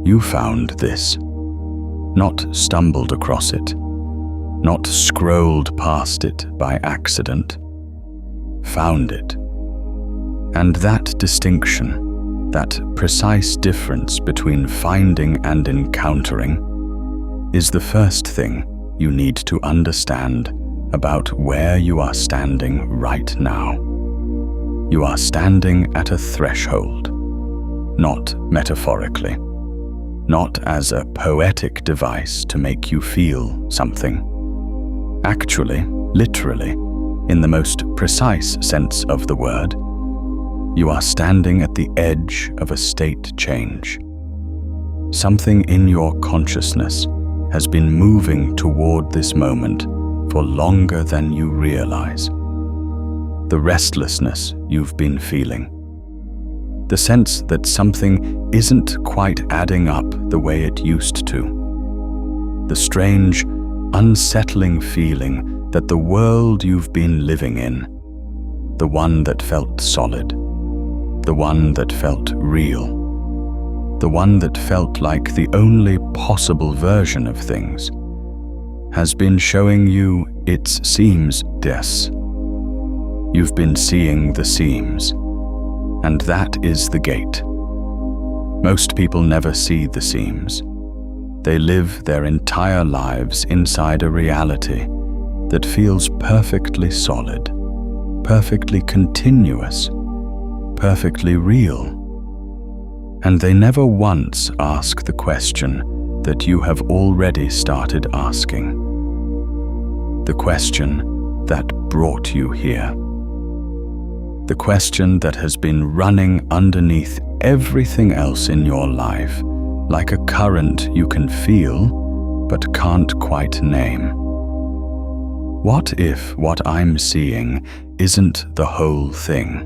You found this, not stumbled across it, not scrolled past it by accident. Found it. And that distinction, that precise difference between finding and encountering, is the first thing you need to understand about where you are standing right now. You are standing at a threshold, not metaphorically, not as a poetic device to make you feel something. Actually, literally, in the most precise sense of the word, you are standing at the edge of a state change. Something in your consciousness has been moving toward this moment for longer than you realize. The restlessness you've been feeling, the sense that something isn't quite adding up the way it used to, the strange, unsettling feeling that the world you've been living in, the one that felt solid, the one that felt real, the one that felt like the only possible version of things, has been showing you its seams. You've been seeing the seams, and that is the gate. Most people never see the seams. They live their entire lives inside a reality that feels perfectly solid, perfectly continuous, perfectly real. And they never once ask the question that you have already started asking. The question that brought you here. The question that has been running underneath everything else in your life, like a current you can feel but can't quite name. What if what I'm seeing isn't the whole thing?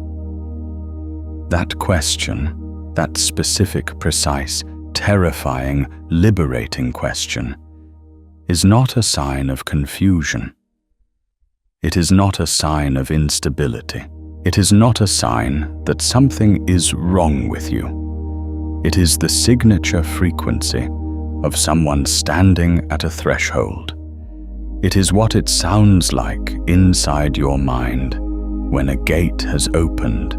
That question, that specific, precise, terrifying, liberating question, is not a sign of confusion. It is not a sign of instability. It is not a sign that something is wrong with you. It is the signature frequency of someone standing at a threshold. It is what it sounds like inside your mind when a gate has opened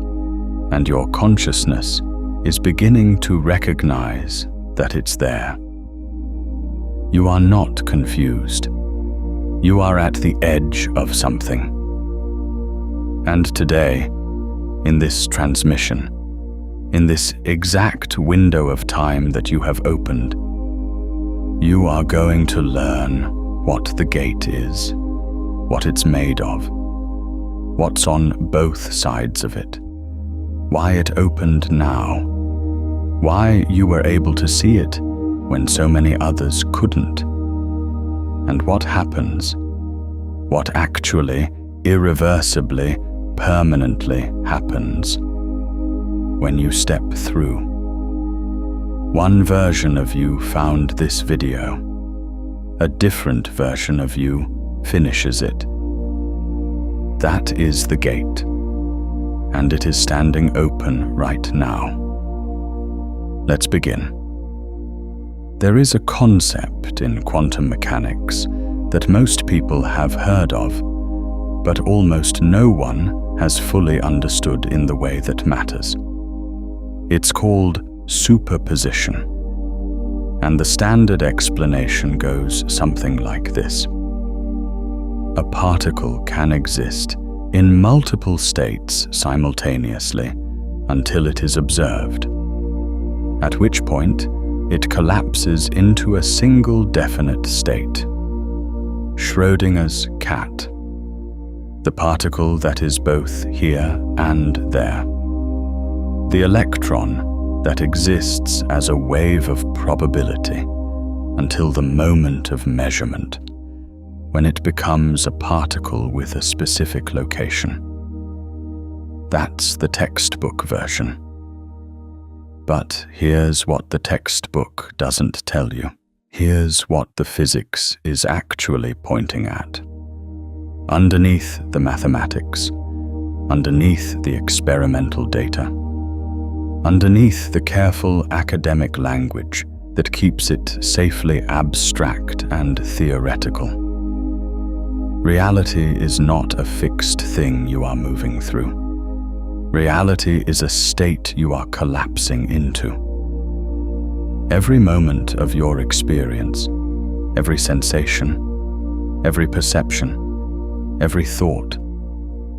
and your consciousness is beginning to recognize that it's there. You are not confused. You are at the edge of something. And today, in this transmission, in this exact window of time that you have opened, you are going to learn what the gate is, what it's made of, what's on both sides of it, why it opened now, why you were able to see it when so many others couldn't, and what happens, what actually, irreversibly, permanently happens when you step through. One version of you found this video. A different version of you finishes it. That is the gate, and it is standing open right now. Let's begin. There is a concept in quantum mechanics that most people have heard of, but almost no one has fully understood in the way that matters. It's called superposition, and the standard explanation goes something like this. A particle can exist in multiple states simultaneously until it is observed, at which point it collapses into a single definite state. Schrödinger's cat. The particle that is both here and there. The electron that exists as a wave of probability until the moment of measurement, when it becomes a particle with a specific location. That's the textbook version. But here's what the textbook doesn't tell you. Here's what the physics is actually pointing at. Underneath the mathematics, underneath the experimental data, underneath the careful academic language that keeps it safely abstract and theoretical. Reality is not a fixed thing you are moving through. Reality is a state you are collapsing into. Every moment of your experience, every sensation, every perception, every thought,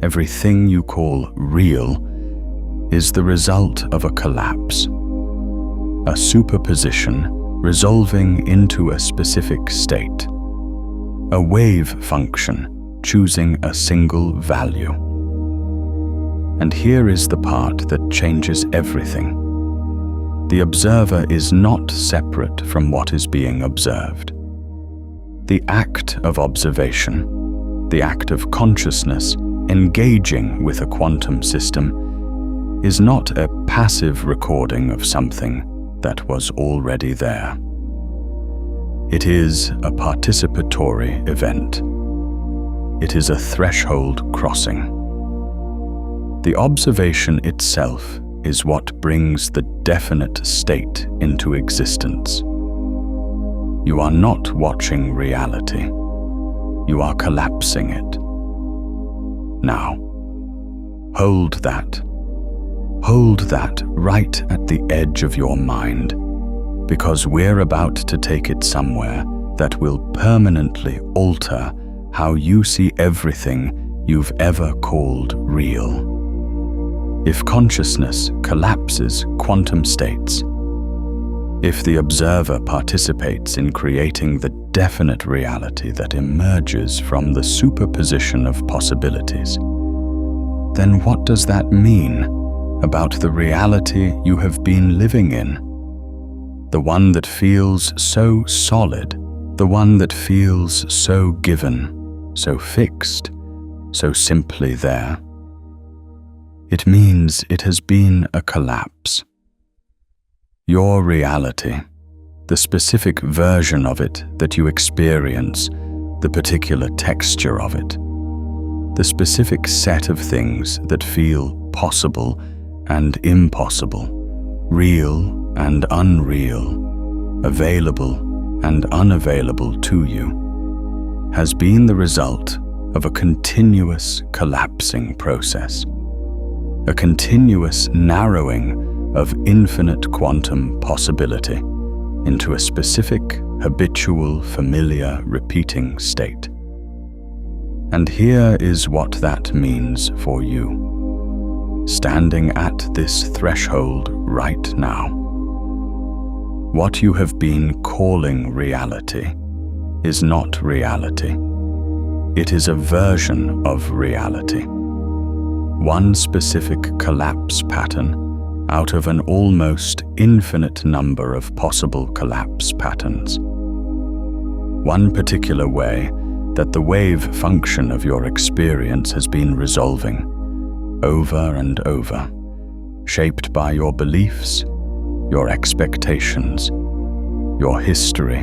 everything you call real is the result of a collapse, a superposition resolving into a specific state, a wave function choosing a single value. And here is the part that changes everything. The observer is not separate from what is being observed. The act of observation, the act of consciousness engaging with a quantum system, is not a passive recording of something that was already there. It is a participatory event. It is a threshold crossing. The observation itself is what brings the definite state into existence. You are not watching reality. You are collapsing it. Now, hold that. Hold that right at the edge of your mind, because we're about to take it somewhere that will permanently alter how you see everything you've ever called real. If consciousness collapses quantum states, if the observer participates in creating the definite reality that emerges from the superposition of possibilities, then what does that mean about the reality you have been living in? The one that feels so solid, the one that feels so given, so fixed, so simply there. It means it has been a collapse. Your reality, the specific version of it that you experience, the particular texture of it, the specific set of things that feel possible and impossible, real and unreal, available and unavailable to you, has been the result of a continuous collapsing process. A continuous narrowing of infinite quantum possibility into a specific, habitual, familiar, repeating state. And here is what that means for you, standing at this threshold right now. What you have been calling reality is not reality. It is a version of reality. One specific collapse pattern out of an almost infinite number of possible collapse patterns. One particular way that the wave function of your experience has been resolving over and over, shaped by your beliefs, your expectations, your history,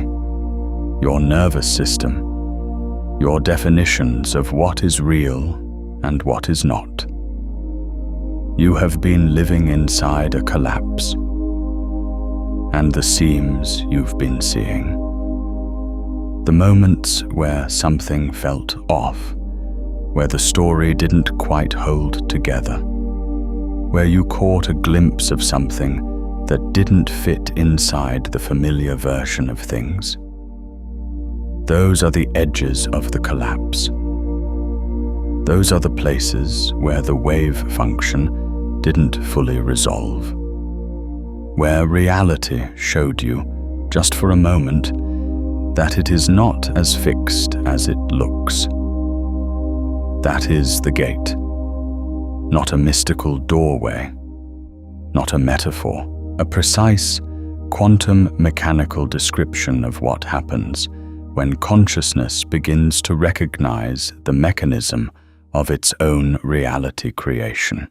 your nervous system, your definitions of what is real and what is not. You have been living inside a collapse, and the seams you've been seeing, the moments where something felt off, where the story didn't quite hold together, where you caught a glimpse of something that didn't fit inside the familiar version of things. Those are the edges of the collapse. Those are the places where the wave function didn't fully resolve, where reality showed you, just for a moment, that it is not as fixed as it looks. That is the gate, not a mystical doorway, not a metaphor, a precise quantum mechanical description of what happens when consciousness begins to recognize the mechanism of its own reality creation.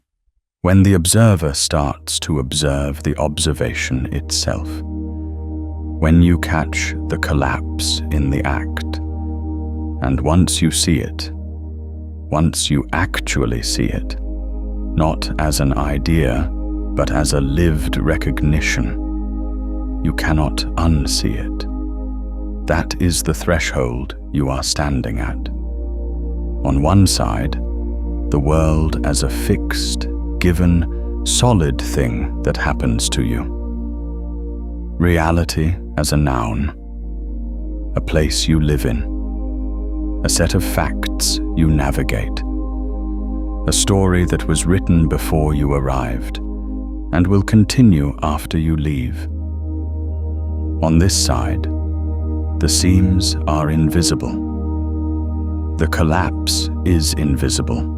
When the observer starts to observe the observation itself, when you catch the collapse in the act, and once you see it, once you actually see it, not as an idea, but as a lived recognition, you cannot unsee it. That is the threshold you are standing at. On one side, the world as a fixed, given, solid thing that happens to you. Reality as a noun, a place you live in, a set of facts you navigate, a story that was written before you arrived and will continue after you leave. On this side, the seams are invisible. The collapse is invisible.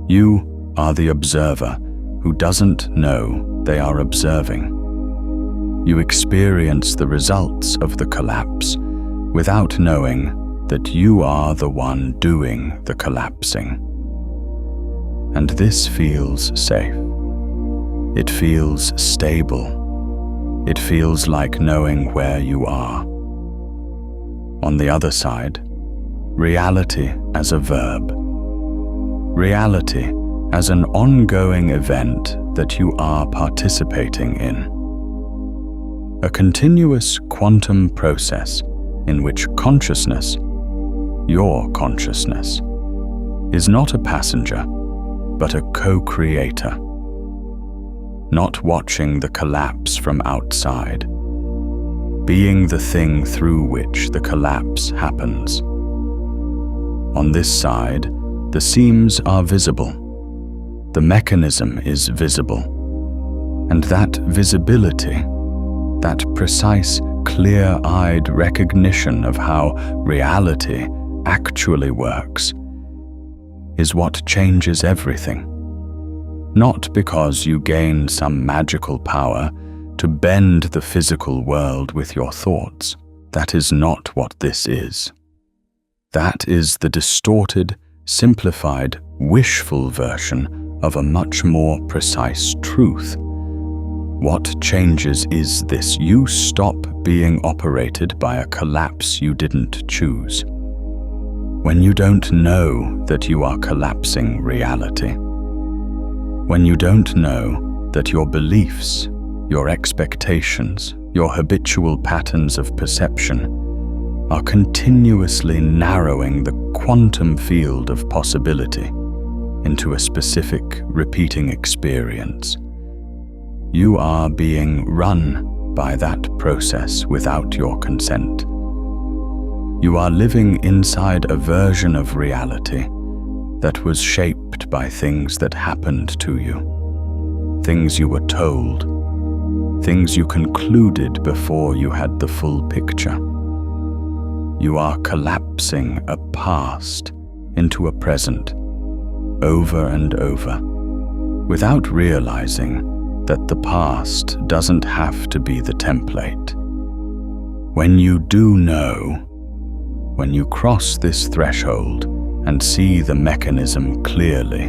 You are the observer who doesn't know they are observing. You experience the results of the collapse without knowing that you are the one doing the collapsing. And this feels safe. It feels stable. It feels like knowing where you are. On the other side, reality as a verb. Reality as an ongoing event that you are participating in. A continuous quantum process in which consciousness, your consciousness, is not a passenger, but a co-creator. Not watching the collapse from outside, being the thing through which the collapse happens. On this side, the seams are visible. The mechanism is visible. And that visibility, that precise, clear-eyed recognition of how reality actually works, is what changes everything. Not because you gain some magical power to bend the physical world with your thoughts. That is not what this is. That is the distorted, simplified, wishful version of a much more precise truth. What changes is this: you stop being operated by a collapse you didn't choose. When you don't know that you are collapsing reality. When you don't know that your beliefs, your expectations, your habitual patterns of perception are continuously narrowing the quantum field of possibility into a specific repeating experience. You are being run by that process without your consent. You are living inside a version of reality that was shaped by things that happened to you, things you were told, things you concluded before you had the full picture. You are collapsing a past into a present, over and over, without realizing that the past doesn't have to be the template. When you do know, when you cross this threshold and see the mechanism clearly,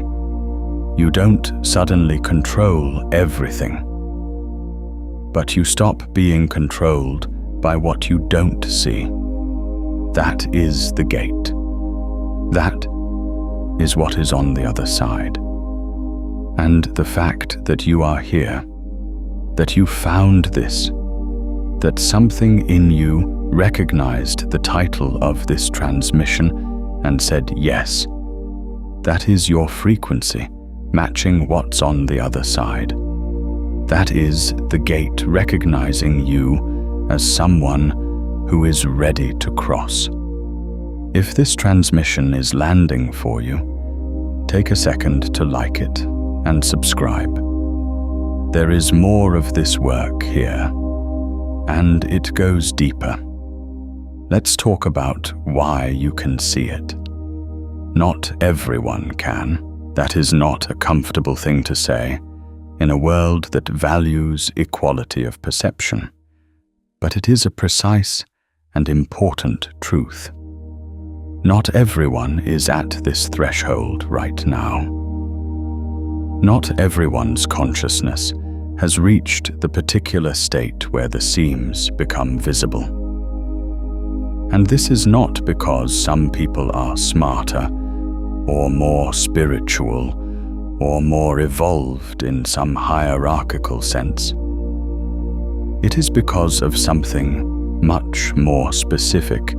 you don't suddenly control everything, but you stop being controlled by what you don't see. That is the gate. That is what is on the other side. And the fact that you are here, that you found this, that something in you recognized the title of this transmission and said yes, that is your frequency matching what's on the other side. That is the gate recognizing you as someone who is ready to cross. If this transmission is landing for you, take a second to like it and subscribe. There is more of this work here, and it goes deeper. Let's talk about why you can see it. Not everyone can. That is not a comfortable thing to say in a world that values equality of perception, but it is a precise and important truth. Not everyone is at this threshold right now. Not everyone's consciousness has reached the particular state where the seams become visible. And this is not because some people are smarter, or more spiritual, or more evolved in some hierarchical sense. it is because of something much more specific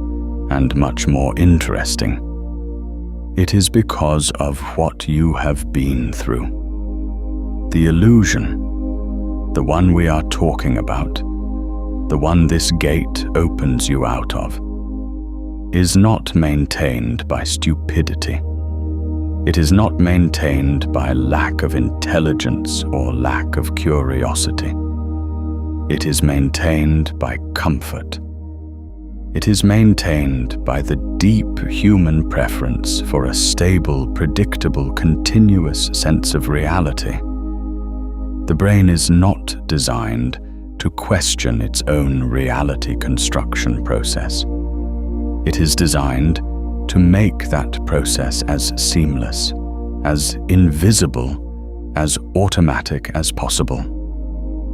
and much more interesting. It is because of what you have been through. The illusion, the one we are talking about, the one this gate opens you out of, is not maintained by stupidity. It is not maintained by lack of intelligence or lack of curiosity. It is maintained by comfort. It is maintained by the deep human preference for a stable, predictable, continuous sense of reality. The brain is not designed to question its own reality construction process. It is designed to make that process as seamless, as invisible, as automatic as possible.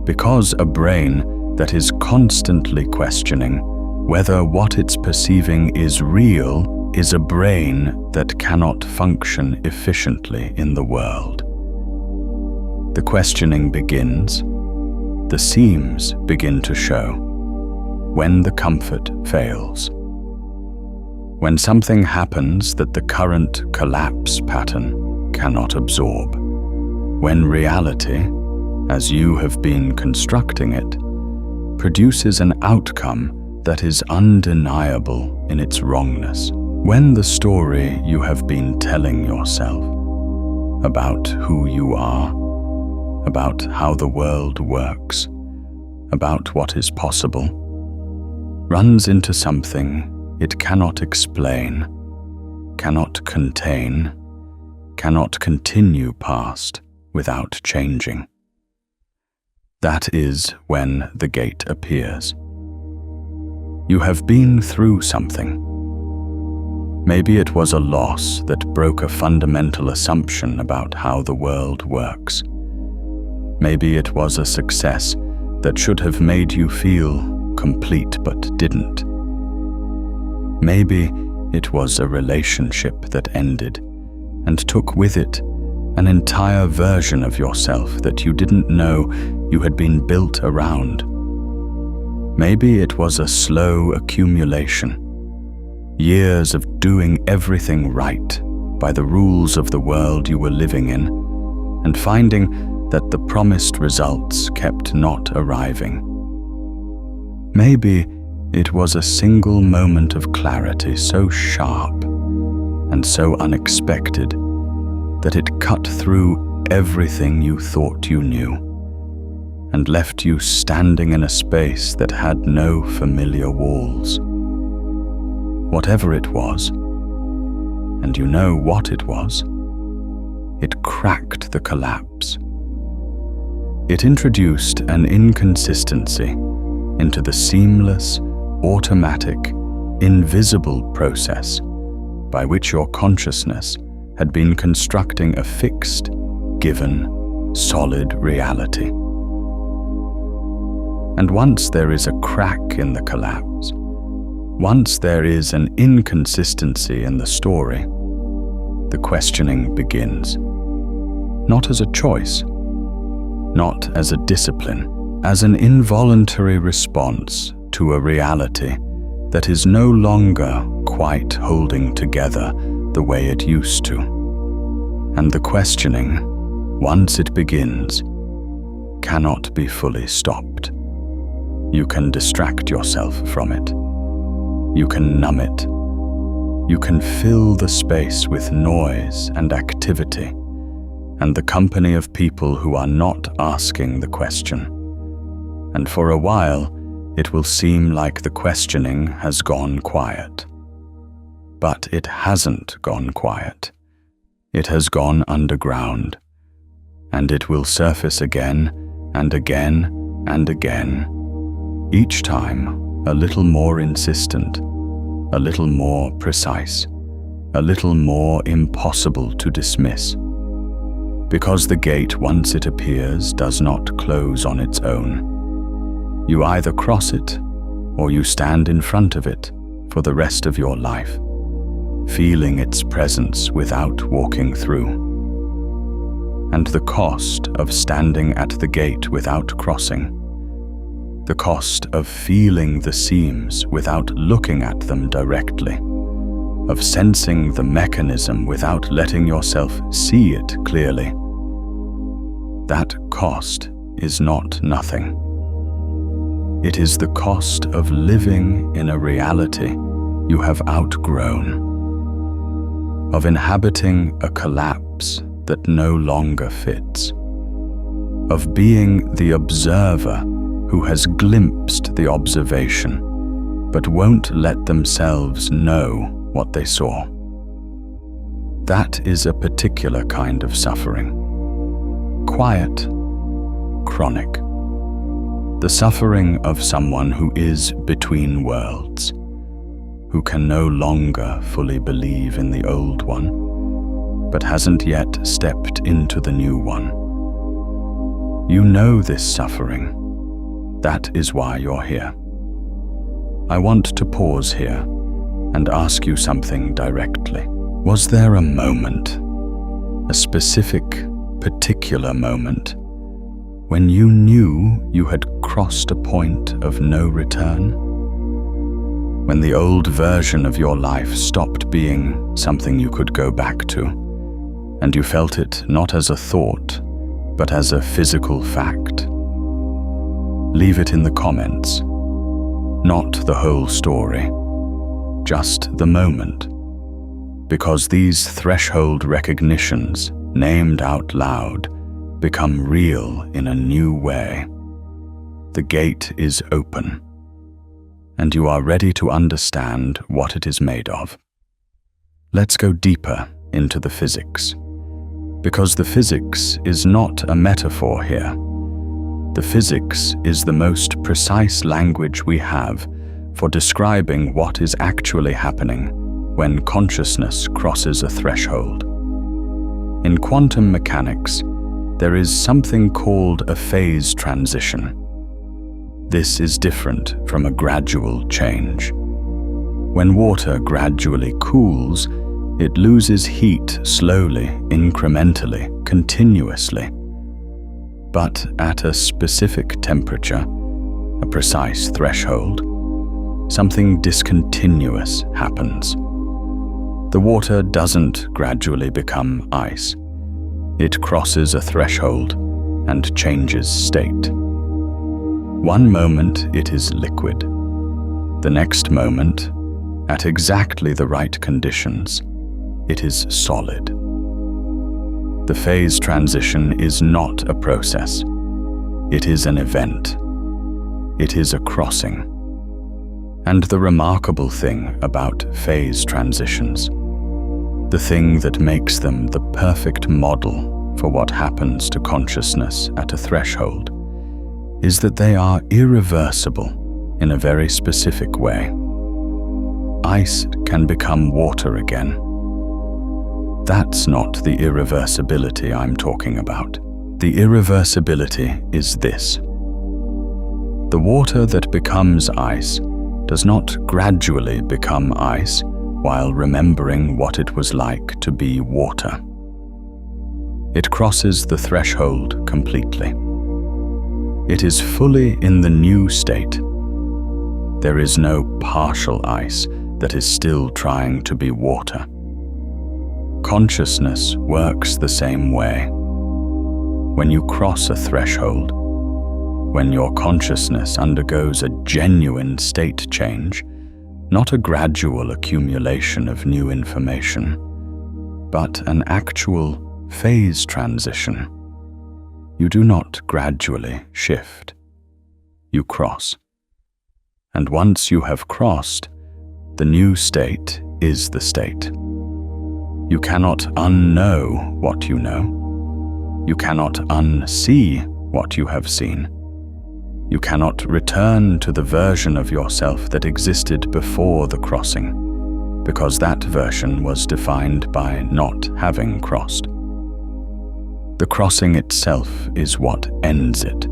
Because a brain that is constantly questioning whether what it's perceiving is real is a brain that cannot function efficiently in the world. The questioning begins, the seams begin to show, when the comfort fails. When something happens that the current collapse pattern cannot absorb. When reality, as you have been constructing it, produces an outcome that is undeniable in its wrongness. When the story you have been telling yourself about who you are, about how the world works, about what is possible, runs into something it cannot explain, cannot contain, cannot continue past without changing. That is when the gate appears. You have been through something. Maybe it was a loss that broke a fundamental assumption about how the world works. Maybe it was a success that should have made you feel complete but didn't. Maybe it was a relationship that ended and took with it an entire version of yourself that you didn't know you had been built around. Maybe it was a slow accumulation, years of doing everything right by the rules of the world you were living in, and finding that the promised results kept not arriving. Maybe it was a single moment of clarity so sharp and so unexpected that it cut through everything you thought you knew and left you standing in a space that had no familiar walls. Whatever it was, and you know what it was, it cracked the collapse. It introduced an inconsistency into the seamless, automatic, invisible process by which your consciousness had been constructing a fixed, given, solid reality. And once there is a crack in the collapse, once there is an inconsistency in the story, the questioning begins. Not as a choice, not as a discipline, as an involuntary response to a reality that is no longer quite holding together the way it used to. And the questioning, once it begins, cannot be fully stopped. You can distract yourself from it. You can numb it. You can fill the space with noise and activity and the company of people who are not asking the question. And for a while, it will seem like the questioning has gone quiet. But it hasn't gone quiet. It has gone underground, and it will surface again and again and again, each time a little more insistent, a little more precise, a little more impossible to dismiss. Because the gate, once it appears, does not close on its own. You either cross it, or you stand in front of it for the rest of your life, feeling its presence without walking through. And the cost of standing at the gate without crossing, the cost of feeling the seams without looking at them directly, of sensing the mechanism without letting yourself see it clearly. That cost is not nothing. It is the cost of living in a reality you have outgrown, of inhabiting a collapse that no longer fits, of being the observer who has glimpsed the observation but won't let themselves know what they saw. That is a particular kind of suffering. Quiet, chronic. The suffering of someone who is between worlds, who can no longer fully believe in the old one, but hasn't yet stepped into the new one. You know this suffering. That is why you're here. I want to pause here and ask you something directly. Was there a moment, a specific, particular moment, when you knew you had crossed a point of no return? When the old version of your life stopped being something you could go back to, and you felt it not as a thought, but as a physical fact? Leave it in the comments. Not the whole story, just the moment. Because these threshold recognitions, named out loud, become real in a new way. The gate is open, and you are ready to understand what it is made of. Let's go deeper into the physics, because the physics is not a metaphor here. The physics is the most precise language we have for describing what is actually happening when consciousness crosses a threshold. In quantum mechanics, there is something called a phase transition. This is different from a gradual change. When water gradually cools, it loses heat slowly, incrementally, continuously. But at a specific temperature, a precise threshold, something discontinuous happens. The water doesn't gradually become ice. It crosses a threshold and changes state. One moment it is liquid. The next moment, at exactly the right conditions, it is solid. The phase transition is not a process. It is an event. It is a crossing. And the remarkable thing about phase transitions, the thing that makes them the perfect model for what happens to consciousness at a threshold, is that they are irreversible in a very specific way. Ice can become water again. That's not the irreversibility I'm talking about. The irreversibility is this. The water that becomes ice does not gradually become ice while remembering what it was like to be water. It crosses the threshold completely. It is fully in the new state. There is no partial ice that is still trying to be water. Consciousness works the same way. When you cross a threshold, when your consciousness undergoes a genuine state change, not a gradual accumulation of new information, but an actual phase transition, you do not gradually shift. You cross. And once you have crossed, the new state is the state. You cannot unknow what you know. You cannot unsee what you have seen. You cannot return to the version of yourself that existed before the crossing, because that version was defined by not having crossed. The crossing itself is what ends it.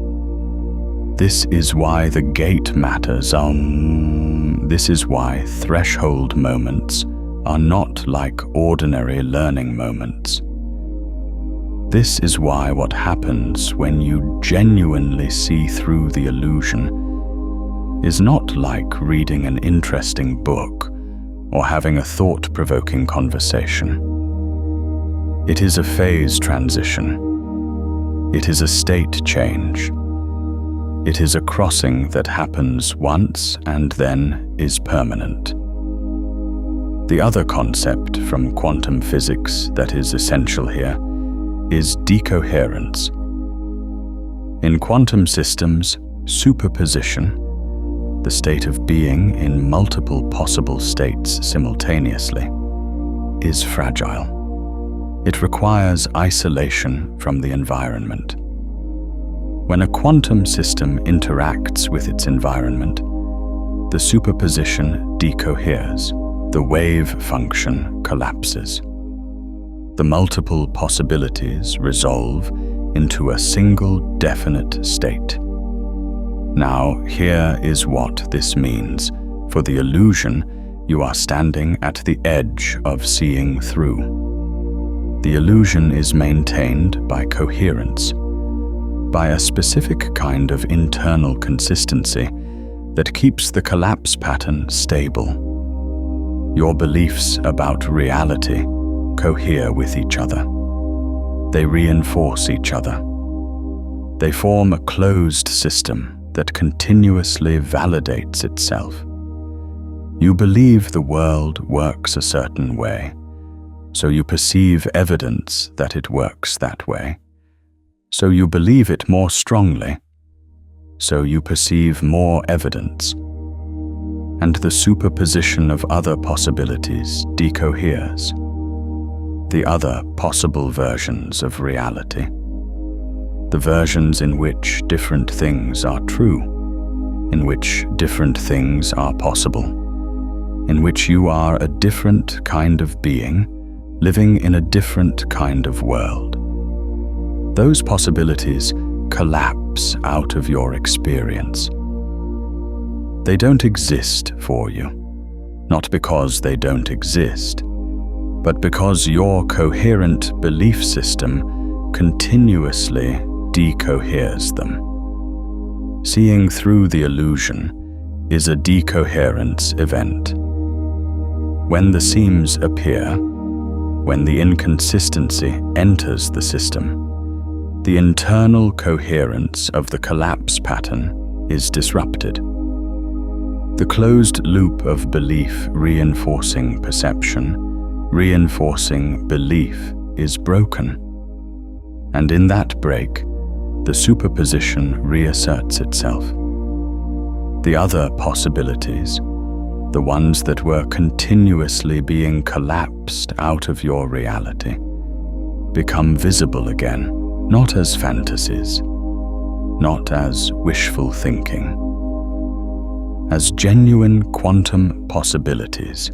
This is why the gate matters. This is why threshold moments are not like ordinary learning moments. This is why what happens when you genuinely see through the illusion is not like reading an interesting book or having a thought-provoking conversation. It is a phase transition. It is a state change. It is a crossing that happens once and then is permanent. The other concept from quantum physics that is essential here is decoherence. In quantum systems, superposition, the state of being in multiple possible states simultaneously, is fragile. It requires isolation from the environment. When a quantum system interacts with its environment, the superposition decoheres. The wave function collapses. The multiple possibilities resolve into a single definite state. Now, here is what this means for the illusion you are standing at the edge of seeing through. The illusion is maintained by coherence, by a specific kind of internal consistency that keeps the collapse pattern stable. Your beliefs about reality cohere with each other. They reinforce each other. They form a closed system that continuously validates itself. You believe the world works a certain way, so you perceive evidence that it works that way. So you believe it more strongly, so you perceive more evidence. And the superposition of other possibilities decoheres. The other possible versions of reality. The versions in which different things are true, in which different things are possible, in which you are a different kind of being, living in a different kind of world. Those possibilities collapse out of your experience. They don't exist for you, not because they don't exist, but because your coherent belief system continuously decoheres them. Seeing through the illusion is a decoherence event. When the seams appear, when the inconsistency enters the system, the internal coherence of the collapse pattern is disrupted. The closed loop of belief reinforcing perception, reinforcing belief is broken. And in that break, the superposition reasserts itself. The other possibilities, the ones that were continuously being collapsed out of your reality, become visible again, not as fantasies, not as wishful thinking, as genuine quantum possibilities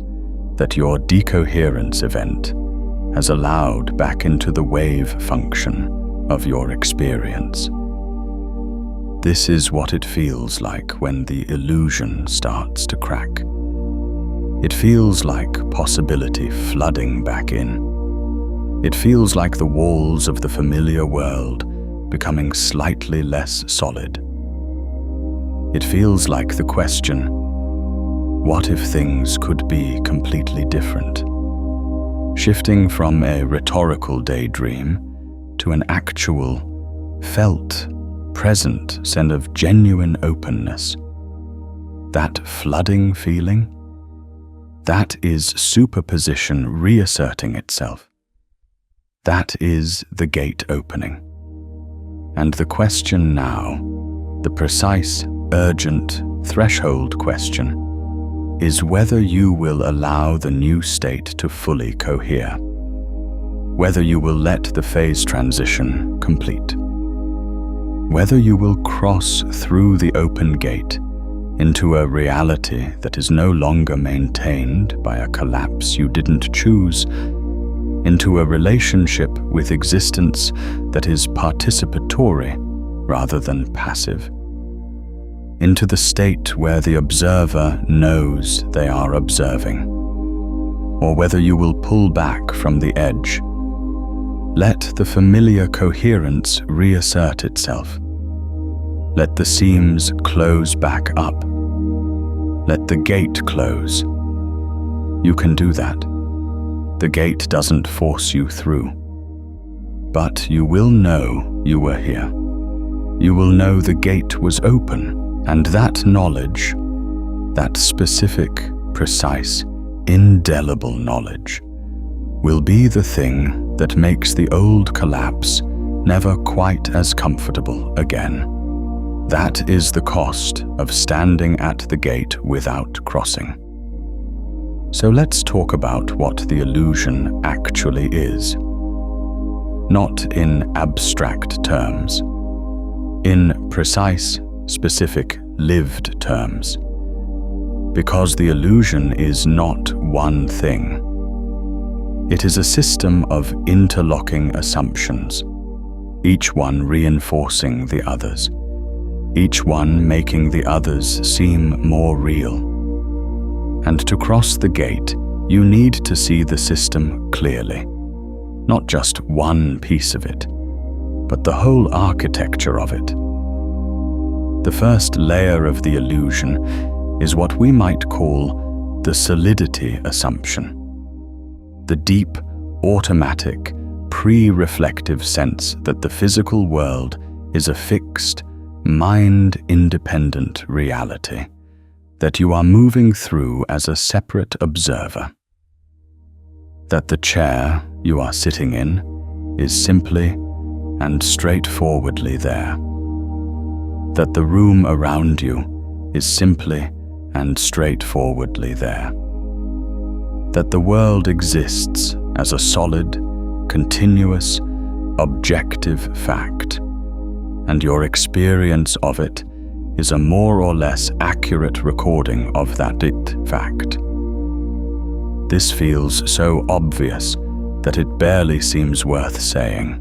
that your decoherence event has allowed back into the wave function of your experience. This is what it feels like when the illusion starts to crack. It feels like possibility flooding back in. It feels like the walls of the familiar world becoming slightly less solid. It feels like the question, what if things could be completely different? Shifting from a rhetorical daydream to an actual, felt, present sense of genuine openness. That flooding feeling, that is superposition reasserting itself. That is the gate opening. And the question now, the precise, urgent, threshold question, is whether you will allow the new state to fully cohere, whether you will let the phase transition complete, whether you will cross through the open gate into a reality that is no longer maintained by a collapse you didn't choose, into a relationship with existence that is participatory rather than passive, into the state where the observer knows they are observing, or whether you will pull back from the edge. Let the familiar coherence reassert itself. Let the seams close back up let the gate close. You can do that. The gate doesn't force you through. But you will know you were here. You will know the gate was open, and that knowledge, that specific, precise, indelible knowledge, will be the thing that makes the old collapse never quite as comfortable again. That is the cost of standing at the gate without crossing. So let's talk about what the illusion actually is. Not in abstract terms, in precise, specific, lived terms. Because the illusion is not one thing. It is a system of interlocking assumptions, each one reinforcing the others, each one making the others seem more real. And to cross the gate, you need to see the system clearly. Not just one piece of it, but the whole architecture of it. The first layer of the illusion is what we might call the solidity assumption. The deep, automatic, pre-reflective sense that the physical world is a fixed, mind-independent reality that you are moving through as a separate observer. That the chair you are sitting in is simply and straightforwardly there. That the room around you is simply and straightforwardly there. That the world exists as a solid, continuous, objective fact, and your experience of it is a more or less accurate recording of that fact. This feels so obvious that it barely seems worth saying.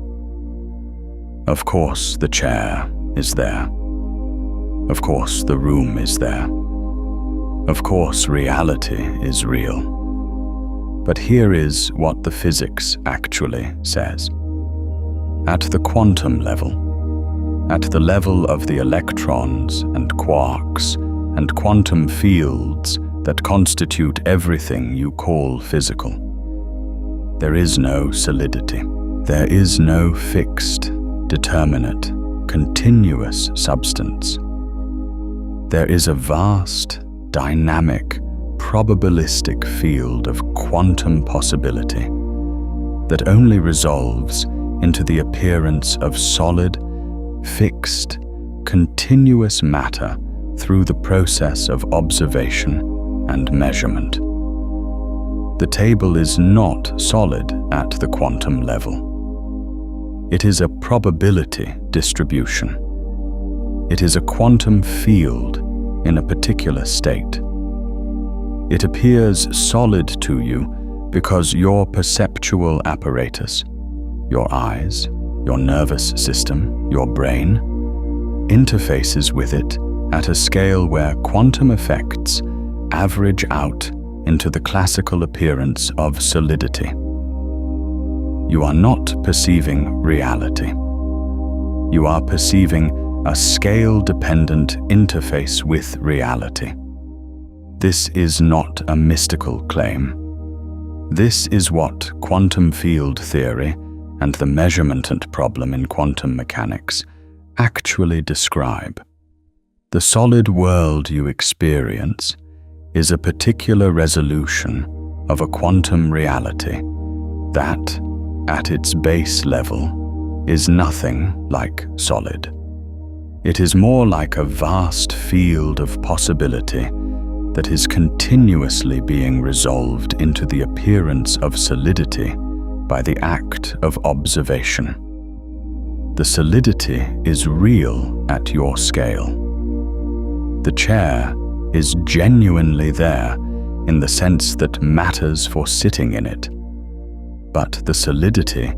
Of course the chair is there. Of course the room is there. Of course reality is real. But here is what the physics actually says. At the quantum level, at the level of the electrons and quarks and quantum fields that constitute everything you call physical, there is no solidity. There is no fixed, determinate, continuous substance. There is a vast, dynamic, probabilistic field of quantum possibility that only resolves into the appearance of solid, fixed, continuous matter through the process of observation and measurement. The table is not solid at the quantum level. It is a probability distribution. It is a quantum field in a particular state. It appears solid to you because your perceptual apparatus, your eyes, your nervous system, your brain, interfaces with it at a scale where quantum effects average out into the classical appearance of solidity. You are not perceiving reality. You are perceiving a scale-dependent interface with reality. This is not a mystical claim. This is what quantum field theory and the measurement problem in quantum mechanics actually describe. The solid world you experience is a particular resolution of a quantum reality that, at its base level, is nothing like solid. It is more like a vast field of possibility that is continuously being resolved into the appearance of solidity by the act of observation. The solidity is real at your scale. The chair is genuinely there in the sense that matters for sitting in it. But the solidity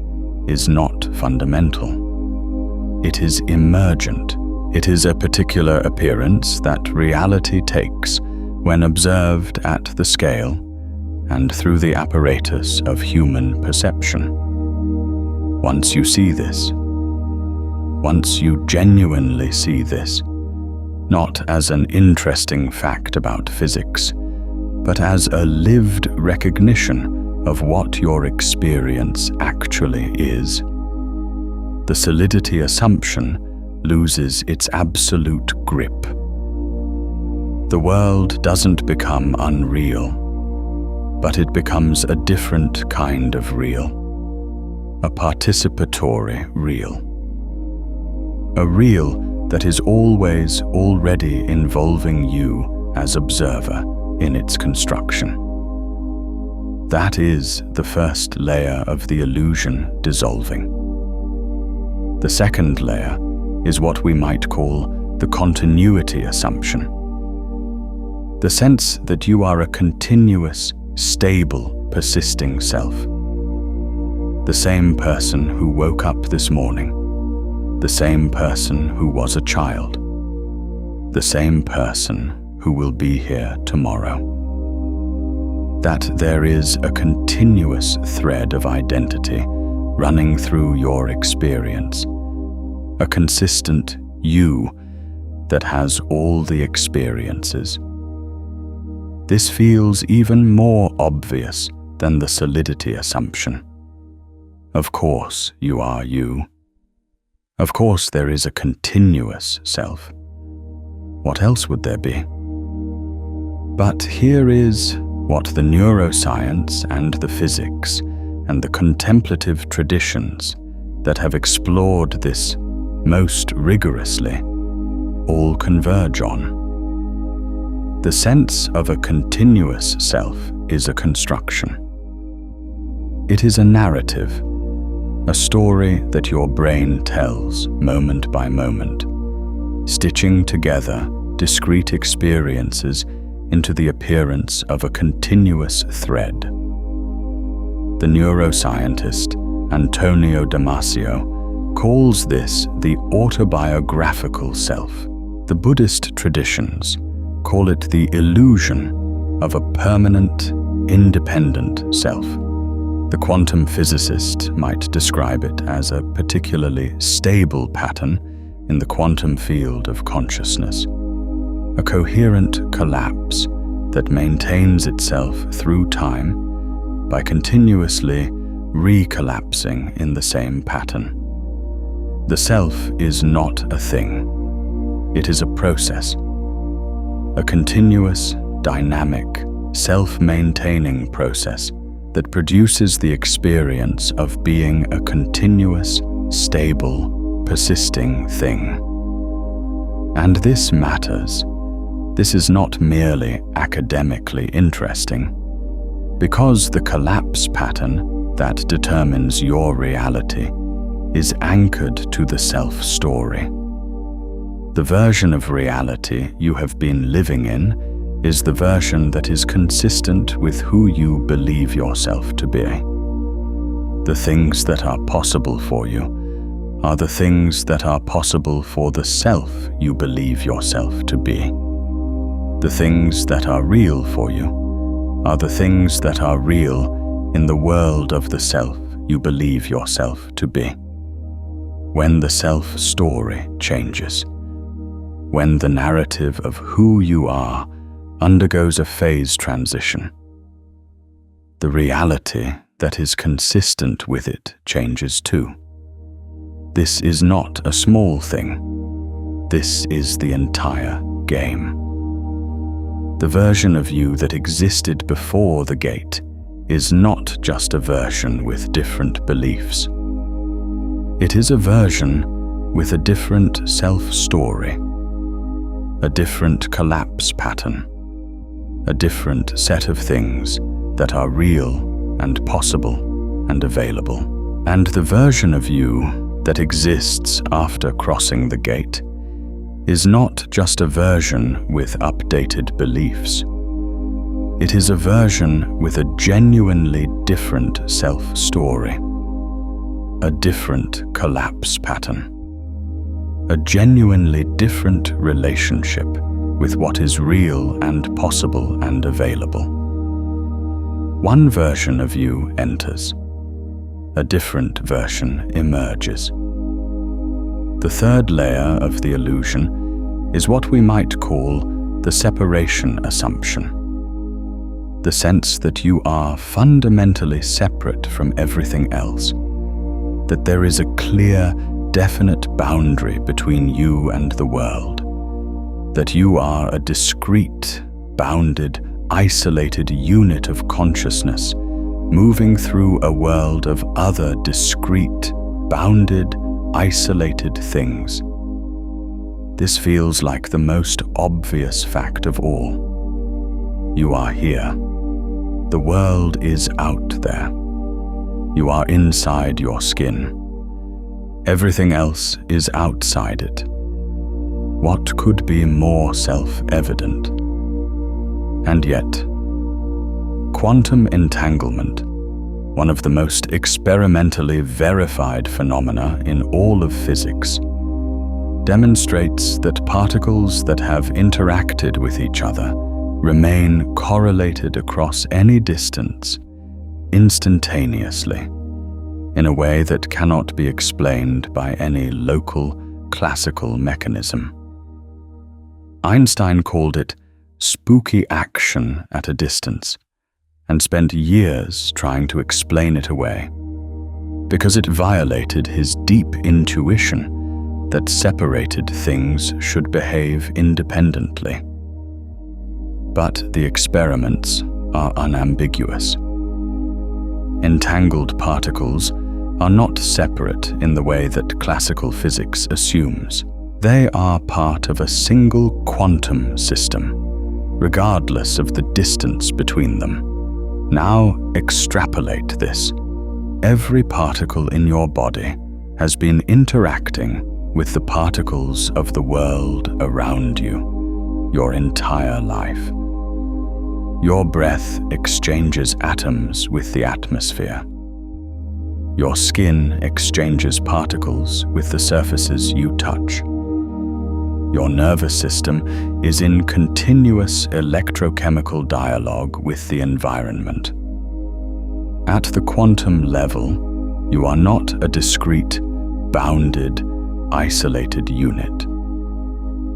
is not fundamental. It is emergent. It is a particular appearance that reality takes when observed at the scale and through the apparatus of human perception. Once you see this, once you genuinely see this, not as an interesting fact about physics, but as a lived recognition of what your experience actually is. The solidity assumption loses its absolute grip. The world doesn't become unreal, but it becomes a different kind of real, a participatory real. A real that is always already involving you as observer in its construction. That is the first layer of the illusion dissolving. The second layer is what we might call the continuity assumption. The sense that you are a continuous, stable, persisting self. The same person who woke up this morning, the same person who was a child, the same person who will be here tomorrow. That there is a continuous thread of identity running through your experience, a consistent you that has all the experiences. This feels even more obvious than the solidity assumption. Of course you are you. Of course there is a continuous self. What else would there be? But here is what the neuroscience and the physics and the contemplative traditions that have explored this most rigorously all converge on. The sense of a continuous self is a construction. It is a narrative, a story that your brain tells moment by moment, stitching together discrete experiences into the appearance of a continuous thread. The neuroscientist Antonio Damasio calls this the autobiographical self. The Buddhist traditions call it the illusion of a permanent, independent self. The quantum physicist might describe it as a particularly stable pattern in the quantum field of consciousness, a coherent collapse that maintains itself through time by continuously recollapsing in the same pattern. The self is not a thing. It is a process, a continuous, dynamic, self-maintaining process that produces the experience of being a continuous, stable, persisting thing. And this matters. This is not merely academically interesting, because the collapse pattern that determines your reality is anchored to the self-story. The version of reality you have been living in is the version that is consistent with who you believe yourself to be. The things that are possible for you are the things that are possible for the self you believe yourself to be. The things that are real for you are the things that are real in the world of the self you believe yourself to be. When the self-story changes, when the narrative of who you are undergoes a phase transition, the reality that is consistent with it changes too. This is not a small thing. This is the entire game. The version of you that existed before the gate is not just a version with different beliefs. It is a version with a different self-story, a different collapse pattern, a different set of things that are real and possible and available. And the version of you that exists after crossing the gate is not just a version with updated beliefs. It is a version with a genuinely different self-story, a different collapse pattern, a genuinely different relationship with what is real and possible and available. One version of you enters, a different version emerges. The third layer of the illusion is what we might call the separation assumption. The sense that you are fundamentally separate from everything else, that there is a clear, definite boundary between you and the world, that you are a discrete, bounded, isolated unit of consciousness moving through a world of other discrete, bounded, isolated things. This feels like the most obvious fact of all. You are here. The world is out there. You are inside your skin. Everything else is outside it. What could be more self-evident? And yet, quantum entanglement, one of the most experimentally verified phenomena in all of physics, demonstrates that particles that have interacted with each other remain correlated across any distance, instantaneously, in a way that cannot be explained by any local, classical mechanism. Einstein called it spooky action at a distance, and spent years trying to explain it away, because it violated his deep intuition that separated things should behave independently. But the experiments are unambiguous. Entangled particles are not separate in the way that classical physics assumes. They are part of a single quantum system, regardless of the distance between them. Now extrapolate this. Every particle in your body has been interacting with the particles of the world around you your entire life. Your breath exchanges atoms with the atmosphere. Your skin exchanges particles with the surfaces you touch. Your nervous system is in continuous electrochemical dialogue with the environment. At the quantum level, you are not a discrete, bounded, isolated unit.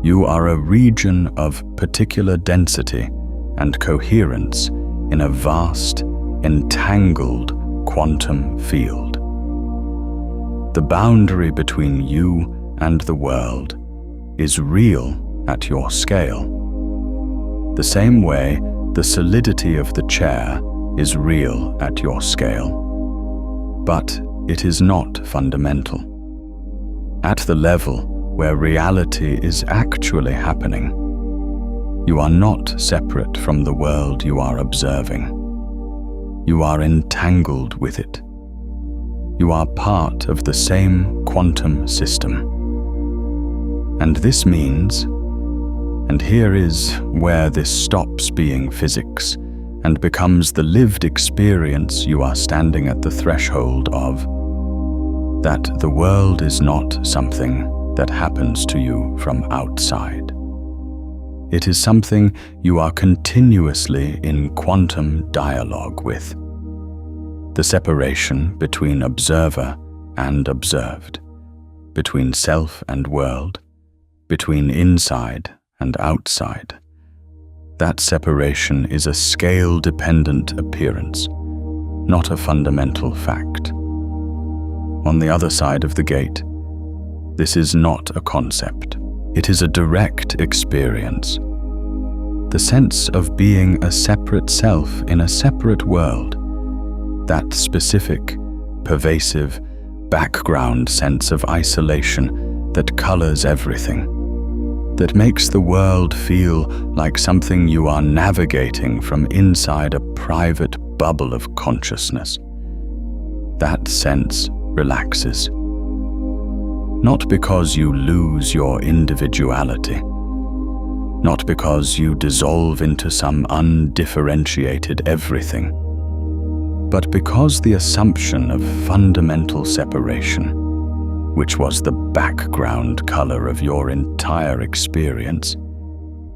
You are a region of particular density and coherence in a vast, entangled quantum field. The boundary between you and the world is real at your scale. The same way the solidity of the chair is real at your scale. But it is not fundamental. At the level where reality is actually happening, you are not separate from the world you are observing. You are entangled with it. You are part of the same quantum system. And this means, and here is where this stops being physics and becomes the lived experience you are standing at the threshold of, that the world is not something that happens to you from outside. It is something you are continuously in quantum dialogue with. The separation between observer and observed, between self and world, between inside and outside. That separation is a scale-dependent appearance, not a fundamental fact. On the other side of the gate, this is not a concept. It is a direct experience. The sense of being a separate self in a separate world, that specific, pervasive, background sense of isolation that colors everything, that makes the world feel like something you are navigating from inside a private bubble of consciousness. That sense relaxes. Not because you lose your individuality, not because you dissolve into some undifferentiated everything, but because the assumption of fundamental separation, which was the background color of your entire experience,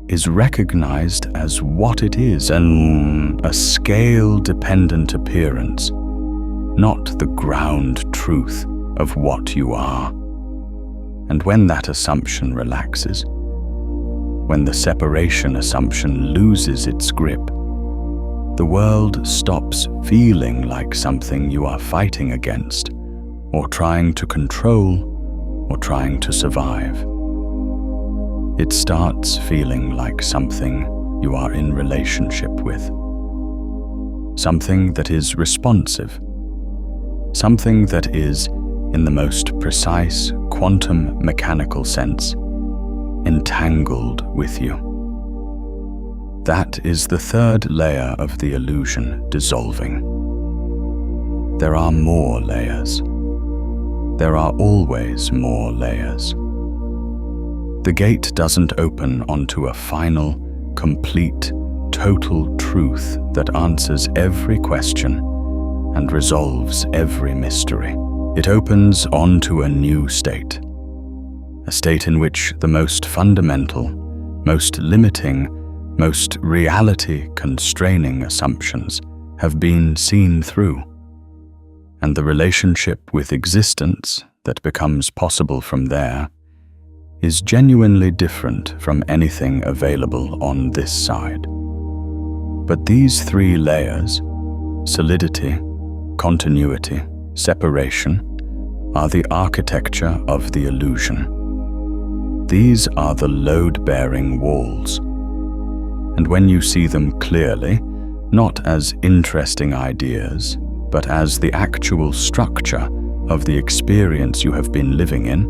is recognized as what it is, a scale-dependent appearance, not the ground truth of what you are. And when that assumption relaxes, when the separation assumption loses its grip, the world stops feeling like something you are fighting against, or trying to control, or trying to survive. It starts feeling like something you are in relationship with. Something that is responsive. Something that is, in the most precise quantum mechanical sense, entangled with you. That is the third layer of the illusion dissolving. There are more layers. There are always more layers. The gate doesn't open onto a final, complete, total truth that answers every question and resolves every mystery. It opens onto a new state. A state in which the most fundamental, most limiting, most reality-constraining assumptions have been seen through, and the relationship with existence that becomes possible from there is genuinely different from anything available on this side. But these three layers, solidity, continuity, separation, are the architecture of the illusion. These are the load-bearing walls. And when you see them clearly, not as interesting ideas, but as the actual structure of the experience you have been living in,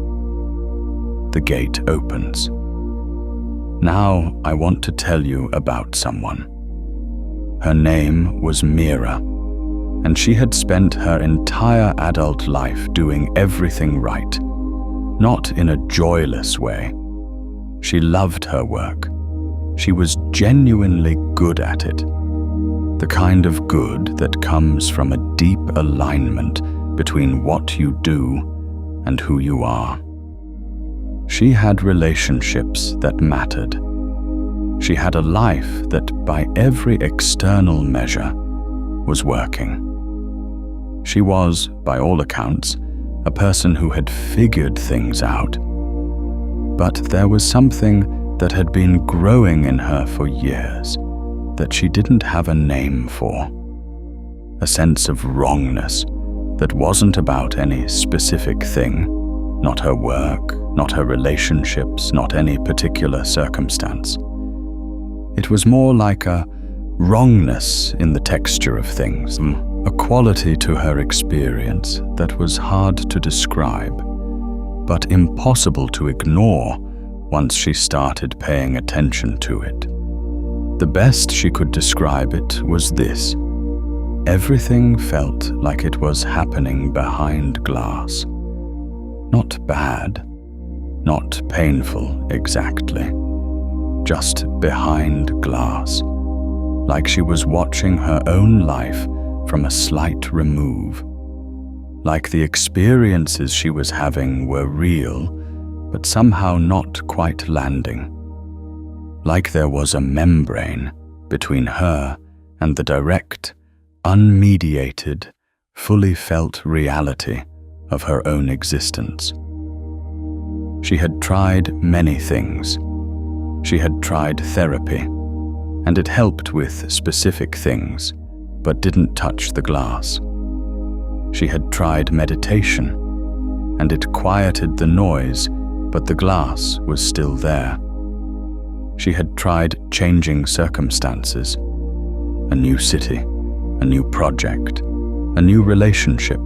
the gate opens. Now I want to tell you about someone. Her name was Mira, and she had spent her entire adult life doing everything right, not in a joyless way. She loved her work. She was genuinely good at it. The kind of good that comes from a deep alignment between what you do and who you are. She had relationships that mattered. She had a life that, by every external measure, was working. She was, by all accounts, a person who had figured things out. But there was something that had been growing in her for years that she didn't have a name for. A sense of wrongness that wasn't about any specific thing, not her work, not her relationships, not any particular circumstance. It was more like a wrongness in the texture of things, a quality to her experience that was hard to describe, but impossible to ignore once she started paying attention to it. The best she could describe it was this: everything felt like it was happening behind glass. Not bad, not painful exactly, just behind glass, like she was watching her own life from a slight remove, like the experiences she was having were real, but somehow not quite landing, like there was a membrane between her and the direct, unmediated, fully felt reality of her own existence. She had tried many things. She had tried therapy, and it helped with specific things, but didn't touch the glass. She had tried meditation, and it quieted the noise, but the glass was still there. She had tried changing circumstances, a new city, a new project, a new relationship,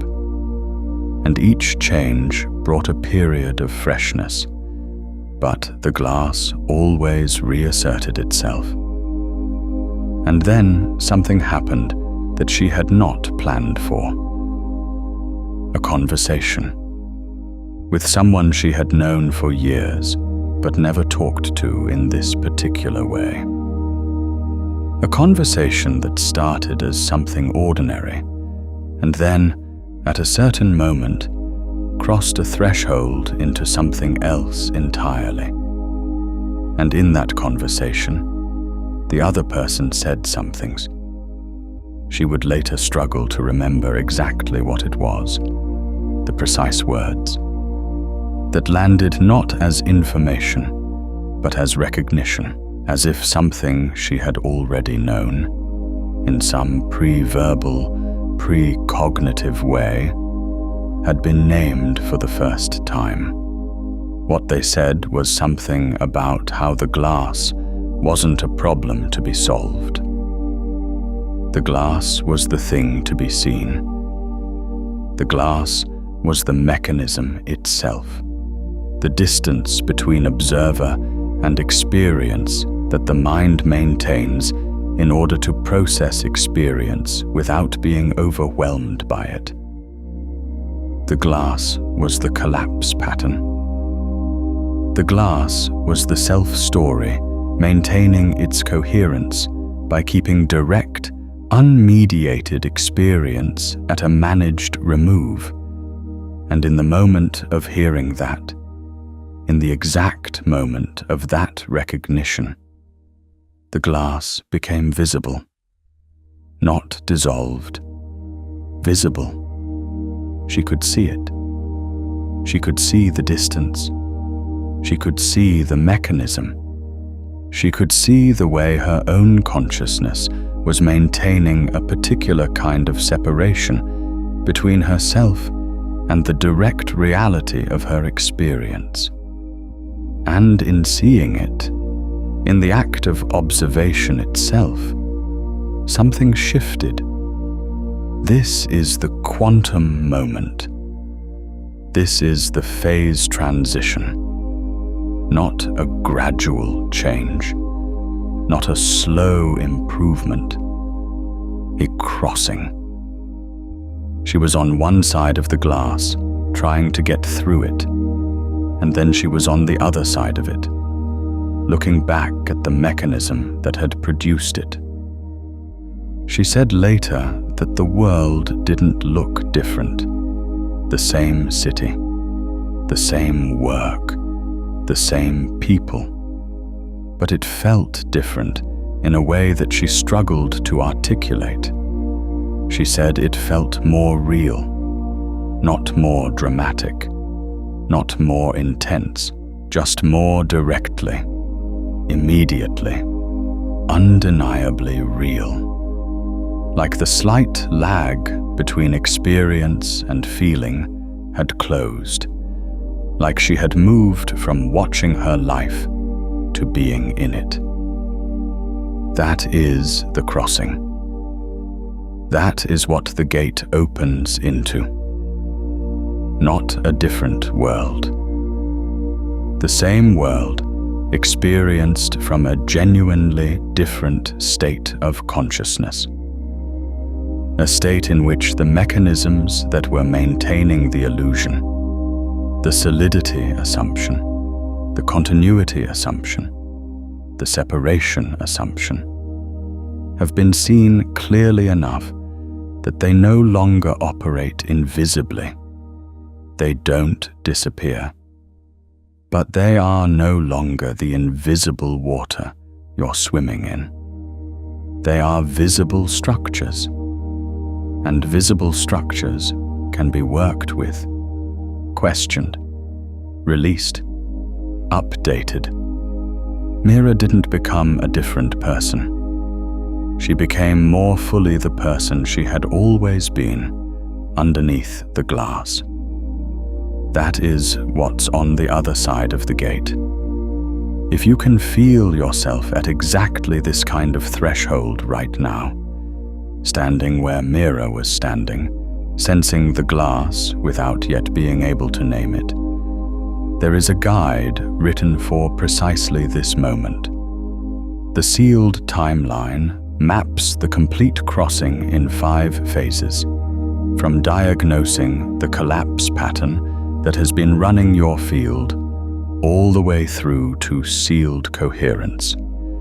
and each change brought a period of freshness, but the glass always reasserted itself. And then something happened that she had not planned for. A conversation with someone she had known for years, but never talked to in this particular way. A conversation that started as something ordinary, and then, at a certain moment, crossed a threshold into something else entirely. And in that conversation, the other person said some things. She would later struggle to remember exactly what it was, the precise words, that landed not as information, but as recognition, as if something she had already known, in some pre-verbal, pre-cognitive way, had been named for the first time. What they said was something about how the glass wasn't a problem to be solved. The glass was the thing to be seen. The glass was the mechanism itself, the distance between observer and experience that the mind maintains in order to process experience without being overwhelmed by it. The glass was the collapse pattern. The glass was the self-story maintaining its coherence by keeping direct, unmediated experience at a managed remove. And in the moment of hearing that, in the exact moment of that recognition, the glass became visible, not dissolved, visible. She could see it. She could see the distance. She could see the mechanism. She could see the way her own consciousness was maintaining a particular kind of separation between herself and the direct reality of her experience. And in seeing it, in the act of observation itself, something shifted. This is the quantum moment. This is the phase transition, not a gradual change, not a slow improvement, a crossing. She was on one side of the glass, trying to get through it, and then she was on the other side of it, looking back at the mechanism that had produced it. She said later that the world didn't look different. The same city, the same work, the same people, but it felt different in a way that she struggled to articulate. She said it felt more real, not more dramatic, not more intense, just more directly, immediately, undeniably real. Like the slight lag between experience and feeling had closed, like she had moved from watching her life to being in it. That is the crossing. That is what the gate opens into. Not a different world. The same world experienced from a genuinely different state of consciousness. A state in which the mechanisms that were maintaining the illusion, the solidity assumption, the continuity assumption, the separation assumption, have been seen clearly enough that they no longer operate invisibly. They don't disappear. But they are no longer the invisible water you're swimming in. They are visible structures. And visible structures can be worked with, questioned, released, updated. Mira didn't become a different person. She became more fully the person she had always been, underneath the glass. That is what's on the other side of the gate. If you can feel yourself at exactly this kind of threshold right now, standing where Mira was standing, sensing the glass without yet being able to name it, there is a guide written for precisely this moment. The sealed timeline maps the complete crossing in 5 phases, from diagnosing the collapse pattern that has been running your field all the way through to sealed coherence,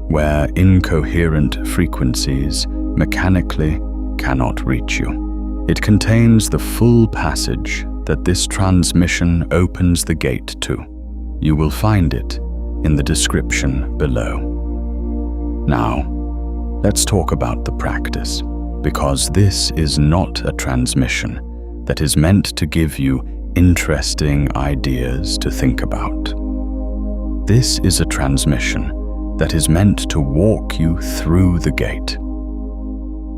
where incoherent frequencies mechanically cannot reach you. It contains the full passage that this transmission opens the gate to. You will find it in the description below. Now, let's talk about the practice, because this is not a transmission that is meant to give you interesting ideas to think about. This is a transmission that is meant to walk you through the gate.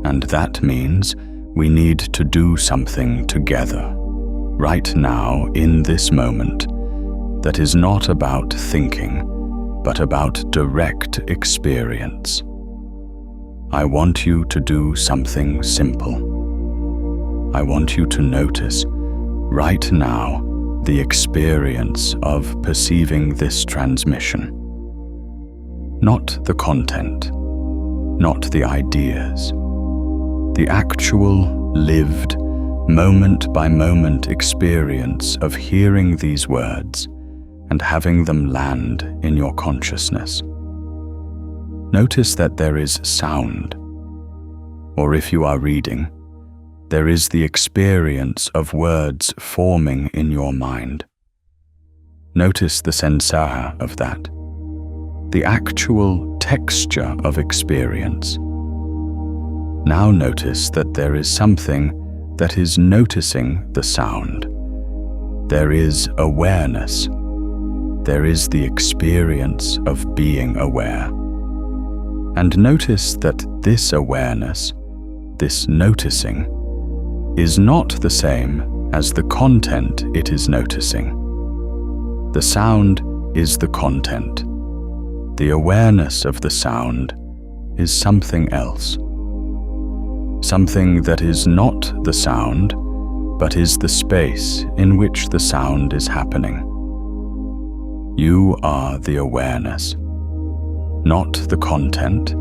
And that means we need to do something together, right now in this moment, that is not about thinking, but about direct experience. I want you to do something simple. I want you to notice, right now, the experience of perceiving this transmission. Not the content, not the ideas. The actual, lived, moment-by-moment experience of hearing these words and having them land in your consciousness. Notice that there is sound, or if you are reading, there is the experience of words forming in your mind. Notice the sensaya of that, the actual texture of experience. Now notice that there is something that is noticing the sound. There is awareness. There is the experience of being aware. And notice that this awareness, this noticing, is not the same as the content it is noticing. The sound is the content. The awareness of the sound is something else. Something that is not the sound, but is the space in which the sound is happening. You are the awareness, not the content,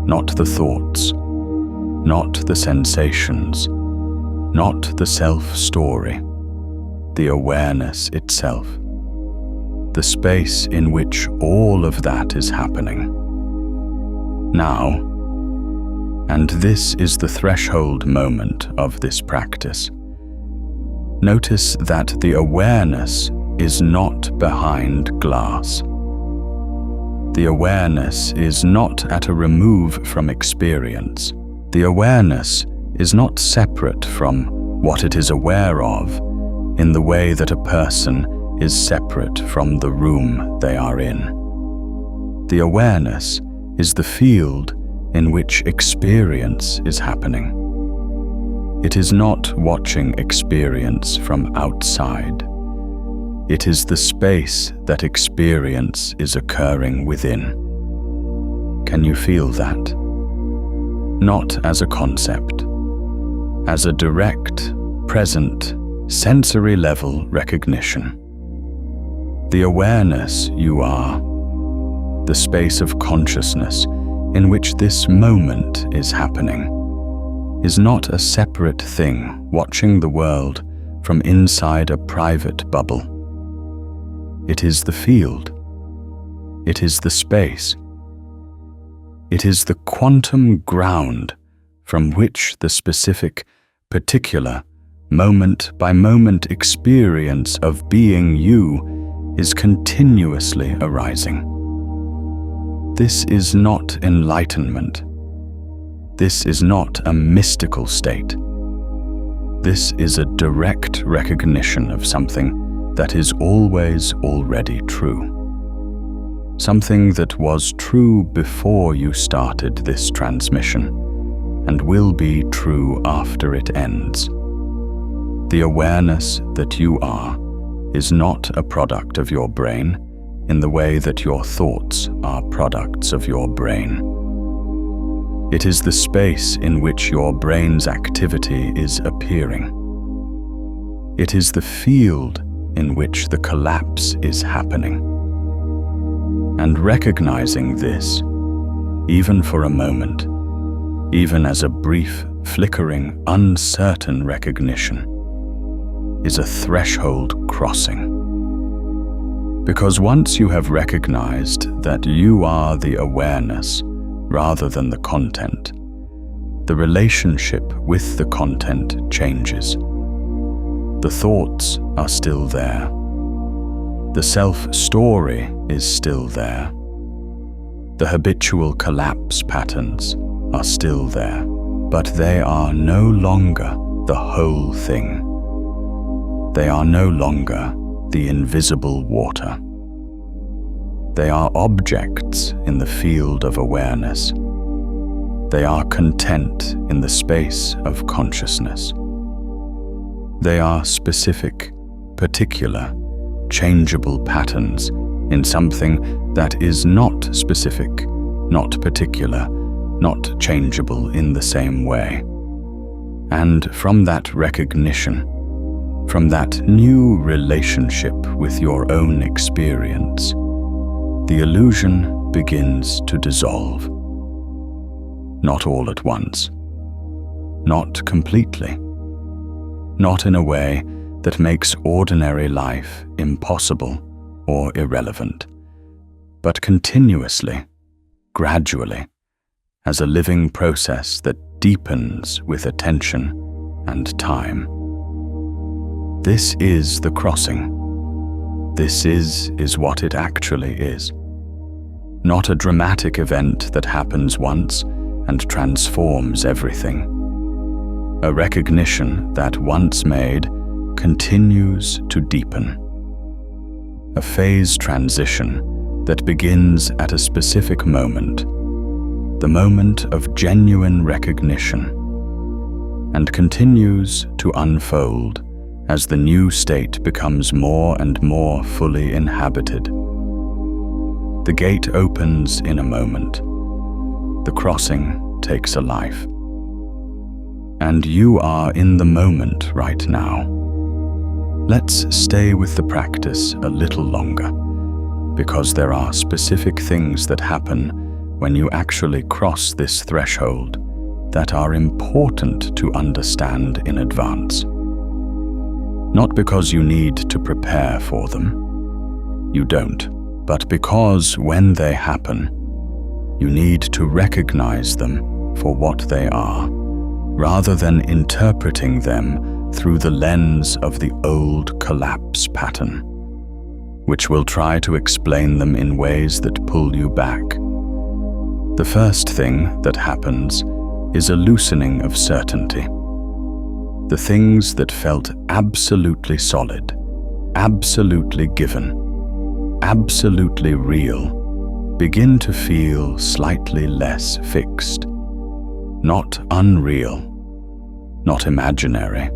not the thoughts, not the sensations, not the self-story, the awareness itself, the space in which all of that is happening. Now, and this is the threshold moment of this practice, notice that the awareness is not behind glass. The awareness is not at a remove from experience. The awareness is not separate from what it is aware of in the way that a person is separate from the room they are in. The awareness is the field in which experience is happening. It is not watching experience from outside. It is the space that experience is occurring within. Can you feel that? Not as a concept, as a direct, present, sensory-level recognition. The awareness you are, the space of consciousness in which this moment is happening, is not a separate thing watching the world from inside a private bubble. It is the field. It is the space. It is the quantum ground from which the specific, particular, moment-by-moment experience of being you is continuously arising. This is not enlightenment. This is not a mystical state. This is a direct recognition of something that is always already true. Something that was true before you started this transmission and will be true after it ends. The awareness that you are is not a product of your brain in the way that your thoughts are products of your brain. It is the space in which your brain's activity is appearing. It is the field in which the collapse is happening. And recognizing this, even for a moment, even as a brief, flickering, uncertain recognition, is a threshold crossing. Because once you have recognized that you are the awareness rather than the content, the relationship with the content changes. The thoughts are still there. The self-story is still there. The habitual collapse patterns are still there, but they are no longer the whole thing. They are no longer the invisible water. They are objects in the field of awareness. They are content in the space of consciousness. They are specific, particular, changeable patterns in something that is not specific, not particular, not changeable in the same way. And from that recognition, from that new relationship with your own experience, the illusion begins to dissolve. Not all at once, not completely, not in a way that makes ordinary life impossible or irrelevant, but continuously, gradually, as a living process that deepens with attention and time. This is the crossing. This is what it actually is. Not a dramatic event that happens once and transforms everything. A recognition that, once made, continues to deepen. A phase transition that begins at a specific moment, the moment of genuine recognition, and continues to unfold as the new state becomes more and more fully inhabited. The gate opens in a moment. The crossing takes a life. And you are in the moment right now. Let's stay with the practice a little longer, because there are specific things that happen when you actually cross this threshold that are important to understand in advance. Not because you need to prepare for them. You don't. But because when they happen, you need to recognize them for what they are, rather than interpreting them through the lens of the old collapse pattern, which will try to explain them in ways that pull you back. The first thing that happens is a loosening of certainty. The things that felt absolutely solid, absolutely given, absolutely real, begin to feel slightly less fixed. Not unreal, not imaginary,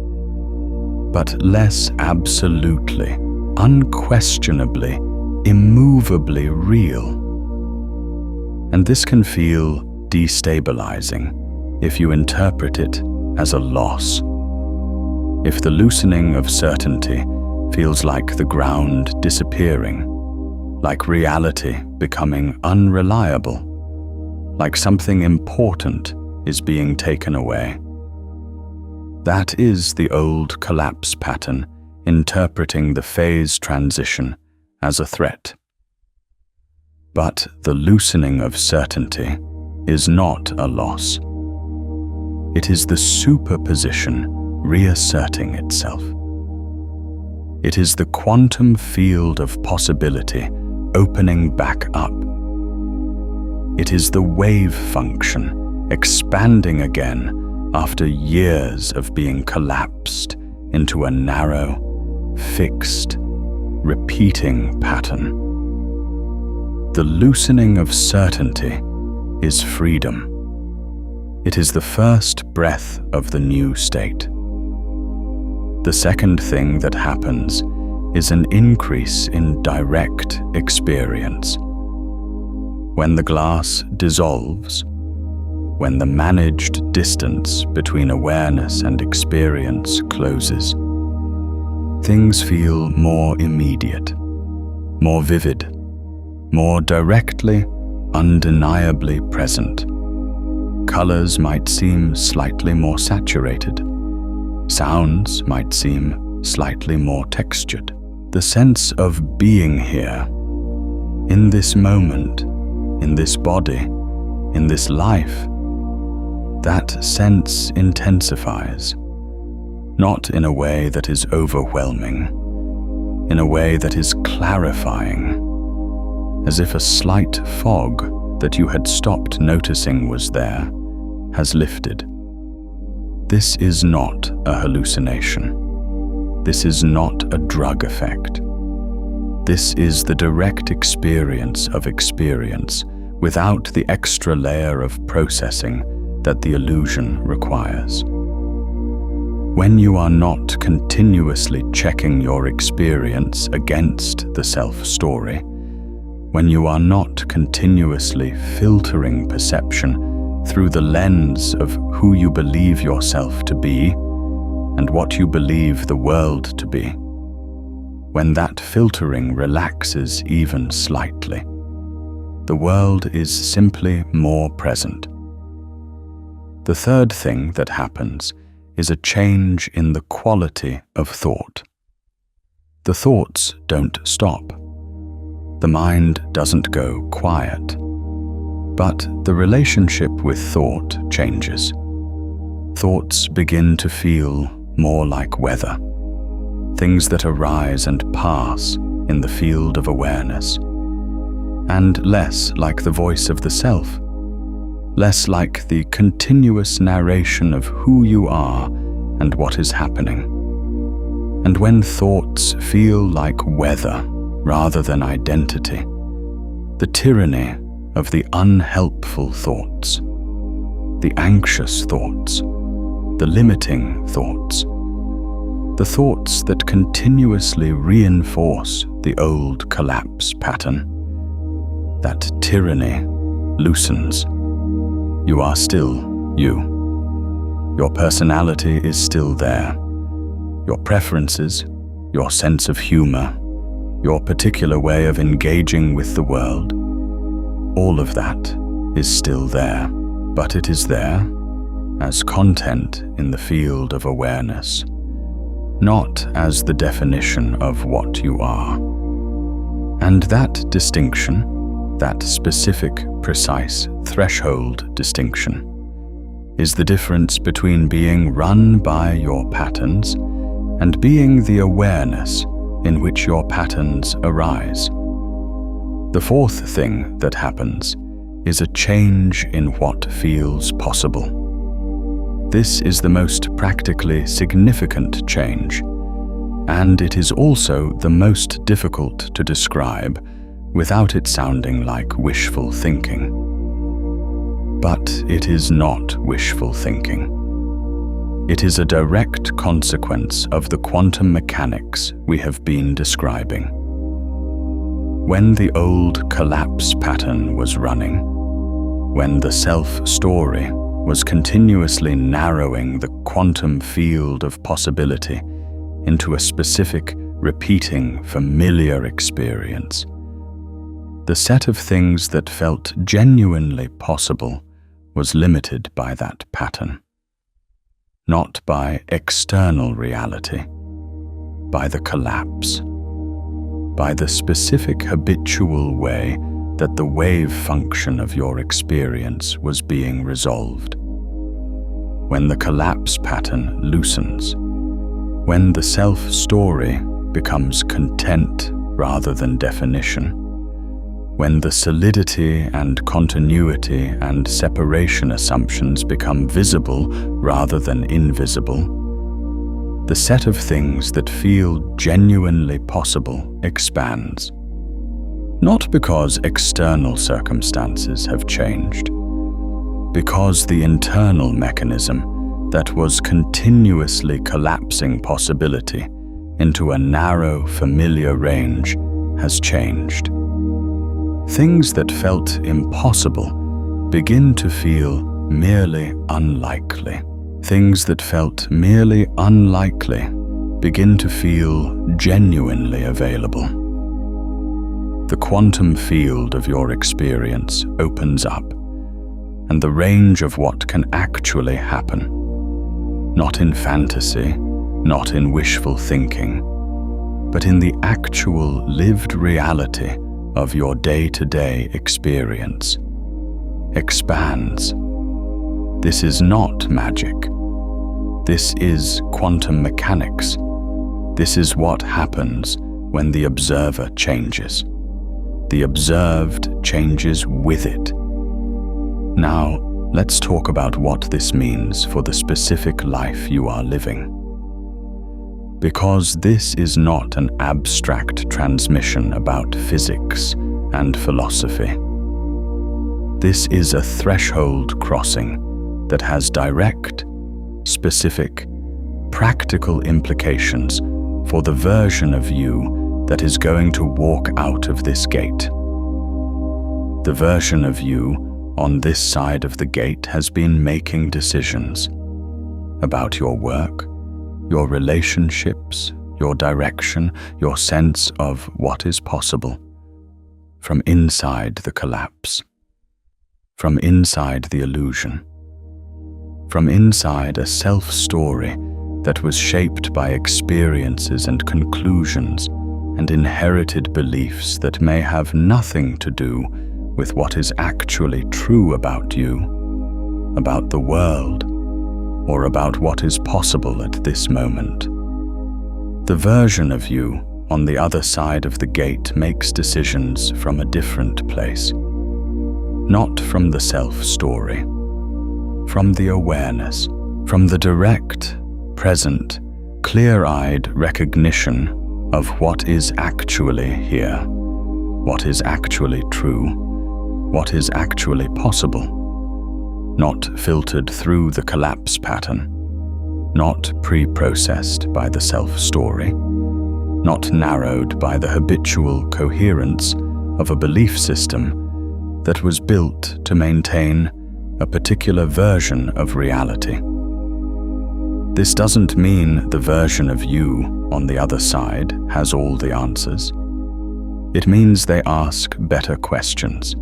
but less absolutely, unquestionably, immovably real. And this can feel destabilizing if you interpret it as a loss. If the loosening of certainty feels like the ground disappearing, like reality becoming unreliable, like something important is being taken away. That is the old collapse pattern interpreting the phase transition as a threat. But the loosening of certainty is not a loss. It is the superposition reasserting itself. It is the quantum field of possibility opening back up. It is the wave function expanding again after years of being collapsed into a narrow, fixed, repeating pattern. The loosening of certainty is freedom. It is the first breath of the new state. The second thing that happens is an increase in direct experience. When the glass dissolves, when the managed distance between awareness and experience closes, things feel more immediate, more vivid, more directly, undeniably present. Colors might seem slightly more saturated. Sounds might seem slightly more textured. The sense of being here, in this moment, in this body, in this life, that sense intensifies, not in a way that is overwhelming, in a way that is clarifying, as if a slight fog that you had stopped noticing was there has lifted. This is not a hallucination. This is not a drug effect. This is the direct experience of experience, without the extra layer of processing that the illusion requires. When you are not continuously checking your experience against the self-story, when you are not continuously filtering perception through the lens of who you believe yourself to be and what you believe the world to be, when that filtering relaxes even slightly, the world is simply more present. The third thing that happens is a change in the quality of thought. The thoughts don't stop. The mind doesn't go quiet. But the relationship with thought changes. Thoughts begin to feel more like weather, things that arise and pass in the field of awareness, and less like the voice of the self, less like the continuous narration of who you are and what is happening. And when thoughts feel like weather rather than identity, the tyranny of the unhelpful thoughts, the anxious thoughts, the limiting thoughts, the thoughts that continuously reinforce the old collapse pattern, that tyranny loosens. You are still you. Your personality is still there. Your preferences, your sense of humor, your particular way of engaging with the world, all of that is still there, but it is there as content in the field of awareness, not as the definition of what you are. And that distinction, that specific, precise threshold distinction, is the difference between being run by your patterns and being the awareness in which your patterns arise. The fourth thing that happens is a change in what feels possible. This is the most practically significant change, and it is also the most difficult to describe without it sounding like wishful thinking. But it is not wishful thinking. It is a direct consequence of the quantum mechanics we have been describing. When the old collapse pattern was running, when the self-story was continuously narrowing the quantum field of possibility into a specific, repeating, familiar experience, the set of things that felt genuinely possible was limited by that pattern. Not by external reality, by the collapse, by the specific habitual way that the wave function of your experience was being resolved. When the collapse pattern loosens, when the self-story becomes content rather than definition, when the solidity and continuity and separation assumptions become visible rather than invisible, the set of things that feel genuinely possible expands. Not because external circumstances have changed, because the internal mechanism that was continuously collapsing possibility into a narrow, familiar range has changed. Things that felt impossible begin to feel merely unlikely. Things that felt merely unlikely begin to feel genuinely available. The quantum field of your experience opens up, and the range of what can actually happen, not in fantasy, not in wishful thinking, but in the actual lived reality of your day-to-day experience, expands. This is not magic. This is quantum mechanics. This is what happens when the observer changes. The observed changes with it. Now, let's talk about what this means for the specific life you are living. Because this is not an abstract transmission about physics and philosophy. This is a threshold crossing that has direct, specific, practical implications for the version of you that is going to walk out of this gate. The version of you on this side of the gate has been making decisions about your work, your relationships, your direction, your sense of what is possible, from inside the collapse, from inside the illusion, from inside a self-story that was shaped by experiences and conclusions and inherited beliefs that may have nothing to do with what is actually true about you, about the world, or about what is possible at this moment. The version of you on the other side of the gate makes decisions from a different place, not from the self-story, from the awareness, from the direct, present, clear-eyed recognition of what is actually here, what is actually true, what is actually possible, not filtered through the collapse pattern, not pre-processed by the self-story, not narrowed by the habitual coherence of a belief system that was built to maintain a particular version of reality. This doesn't mean the version of you on the other side has all the answers. It means they ask better questions.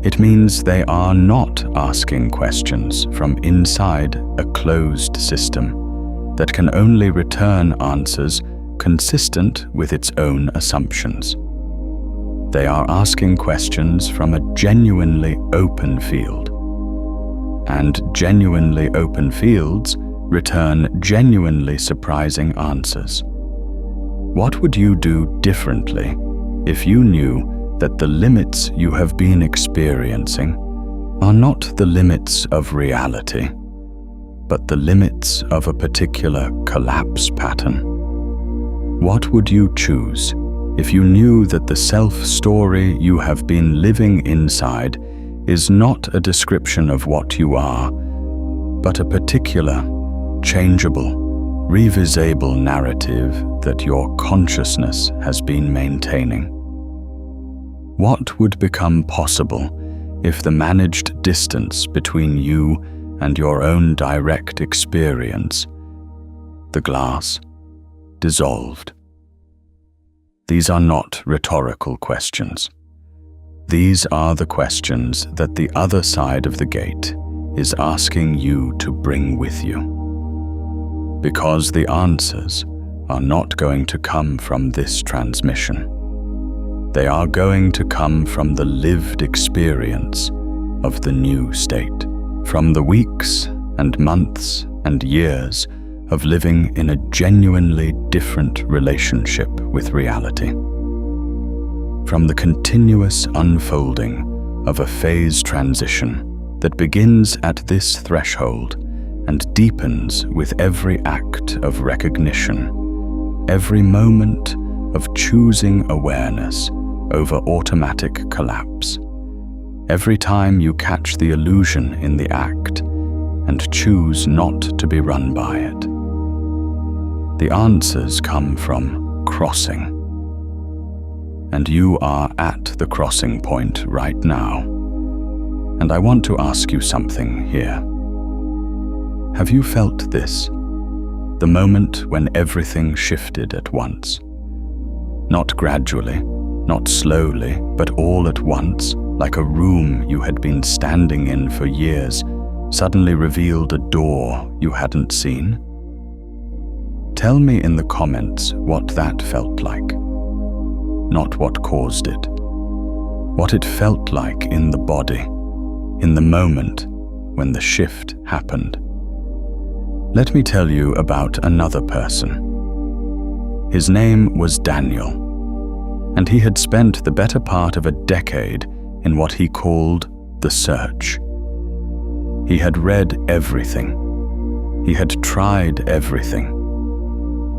It means they are not asking questions from inside a closed system that can only return answers consistent with its own assumptions. They are asking questions from a genuinely open field. And genuinely open fields return genuinely surprising answers. What would you do differently if you knew that the limits you have been experiencing are not the limits of reality, but the limits of a particular collapse pattern? What would you choose if you knew that the self-story you have been living inside is not a description of what you are, but a particular, changeable, revisable narrative that your consciousness has been maintaining? What would become possible if the managed distance between you and your own direct experience, the glass, dissolved? These are not rhetorical questions. These are the questions that the other side of the gate is asking you to bring with you. Because the answers are not going to come from this transmission. They are going to come from the lived experience of the new state, from the weeks and months and years of living in a genuinely different relationship with reality, from the continuous unfolding of a phase transition that begins at this threshold and deepens with every act of recognition, every moment of choosing awareness over automatic collapse, every time you catch the illusion in the act and choose not to be run by it. The answers come from crossing, and you are at the crossing point right now, and I want to ask you something here. Have you felt this, the moment when everything shifted at once? Not gradually, not slowly, but all at once, like a room you had been standing in for years, suddenly revealed a door you hadn't seen? Tell me in the comments what that felt like. Not what caused it. What it felt like in the body, in the moment when the shift happened. Let me tell you about another person. His name was Daniel, and he had spent the better part of a decade in what he called the search. He had read everything. He had tried everything.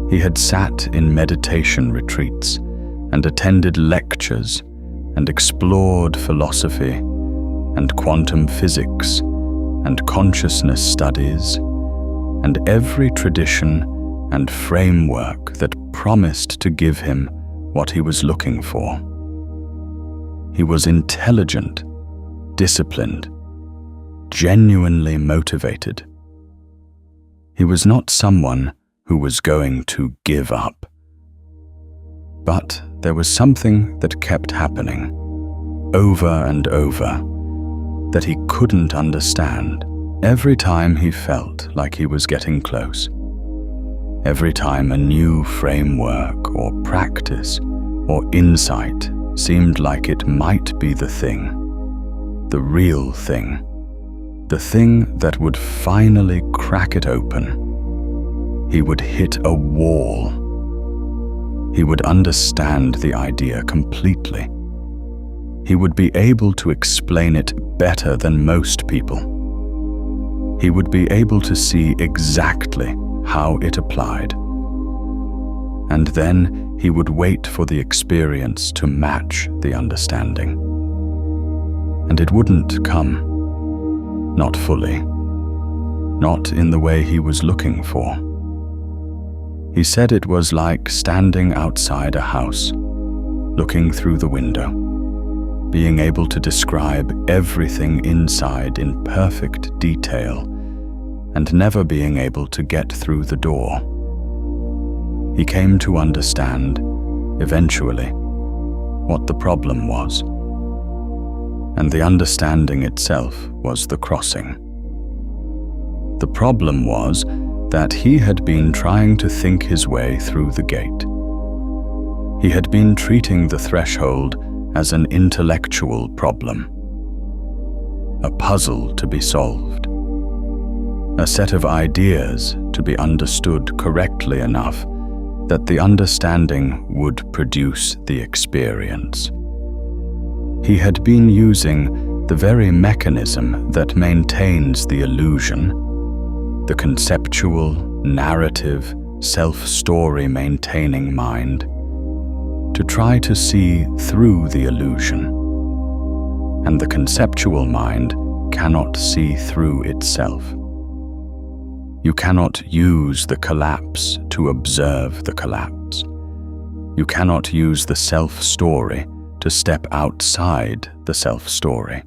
He had sat in meditation retreats and attended lectures and explored philosophy and quantum physics and consciousness studies and every tradition and framework that promised to give him what he was looking for. He was intelligent, disciplined, genuinely motivated. He was not someone who was going to give up. But there was something that kept happening, over and over, that he couldn't understand. Every time he felt like he was getting close, every time a new framework or practice or insight seemed like it might be the thing, the real thing, the thing that would finally crack it open, he would hit a wall. He would understand the idea completely. He would be able to explain it better than most people. He would be able to see exactly how it applied. And then he would wait for the experience to match the understanding. And it wouldn't come, not fully, not in the way he was looking for. He said it was like standing outside a house, looking through the window, being able to describe everything inside in perfect detail, and never being able to get through the door. He came to understand, eventually, what the problem was. And the understanding itself was the crossing. The problem was that he had been trying to think his way through the gate. He had been treating the threshold as an intellectual problem, a puzzle to be solved, a set of ideas to be understood correctly enough that the understanding would produce the experience. He had been using the very mechanism that maintains the illusion, the conceptual, narrative, self-story maintaining mind, to try to see through the illusion. And the conceptual mind cannot see through itself. You cannot use the collapse to observe the collapse. You cannot use the self-story to step outside the self-story.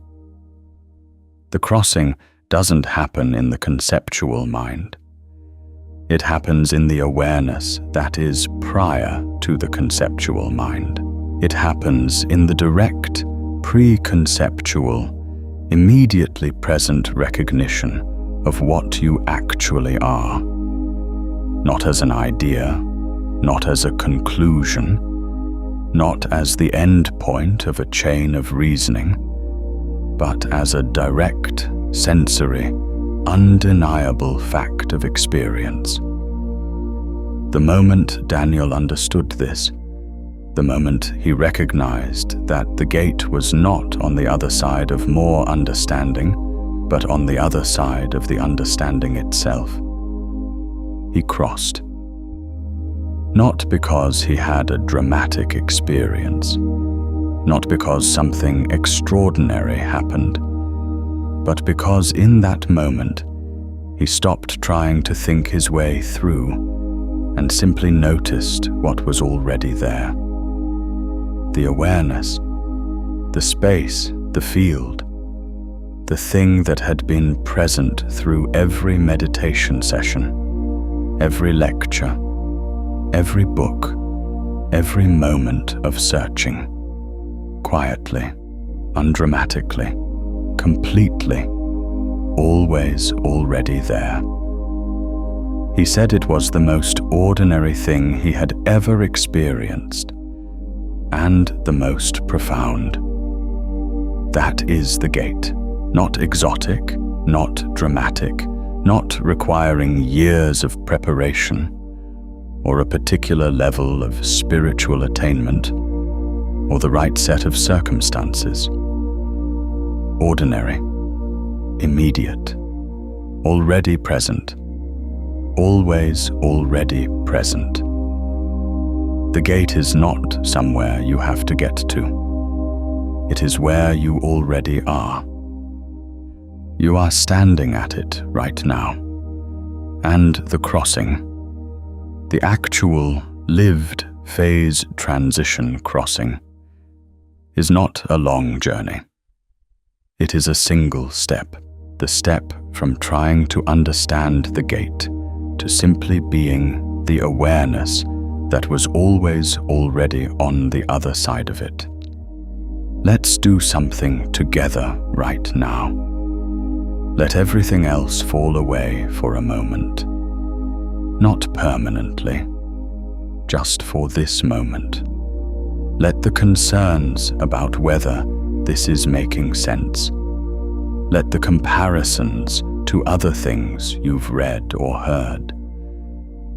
The crossing doesn't happen in the conceptual mind. It happens in the awareness that is prior to the conceptual mind. It happens in the direct, pre-conceptual, immediately present recognition of what you actually are. Not as an idea, not as a conclusion, not as the end point of a chain of reasoning, but as a direct, sensory, undeniable fact of experience. The moment Daniel understood this, the moment he recognized that the gate was not on the other side of more understanding, but on the other side of the understanding itself, he crossed. Not because he had a dramatic experience, not because something extraordinary happened, but because in that moment he stopped trying to think his way through and simply noticed what was already there. The awareness, the space, the field, the thing that had been present through every meditation session, every lecture, every book, every moment of searching, quietly, undramatically, completely, always already there. He said it was the most ordinary thing he had ever experienced, and the most profound. That is the gate, not exotic, not dramatic, not requiring years of preparation, or a particular level of spiritual attainment, or the right set of circumstances. Ordinary, immediate, already present, always already present. The gate is not somewhere you have to get to. It is where you already are. You are standing at it right now. And the crossing, the actual lived phase transition crossing, is not a long journey. It is a single step, the step from trying to understand the gate to simply being the awareness that was always already on the other side of it. Let's do something together right now. Let everything else fall away for a moment. Not permanently, just for this moment. Let the concerns about whether this is making sense. Let the comparisons to other things you've read or heard.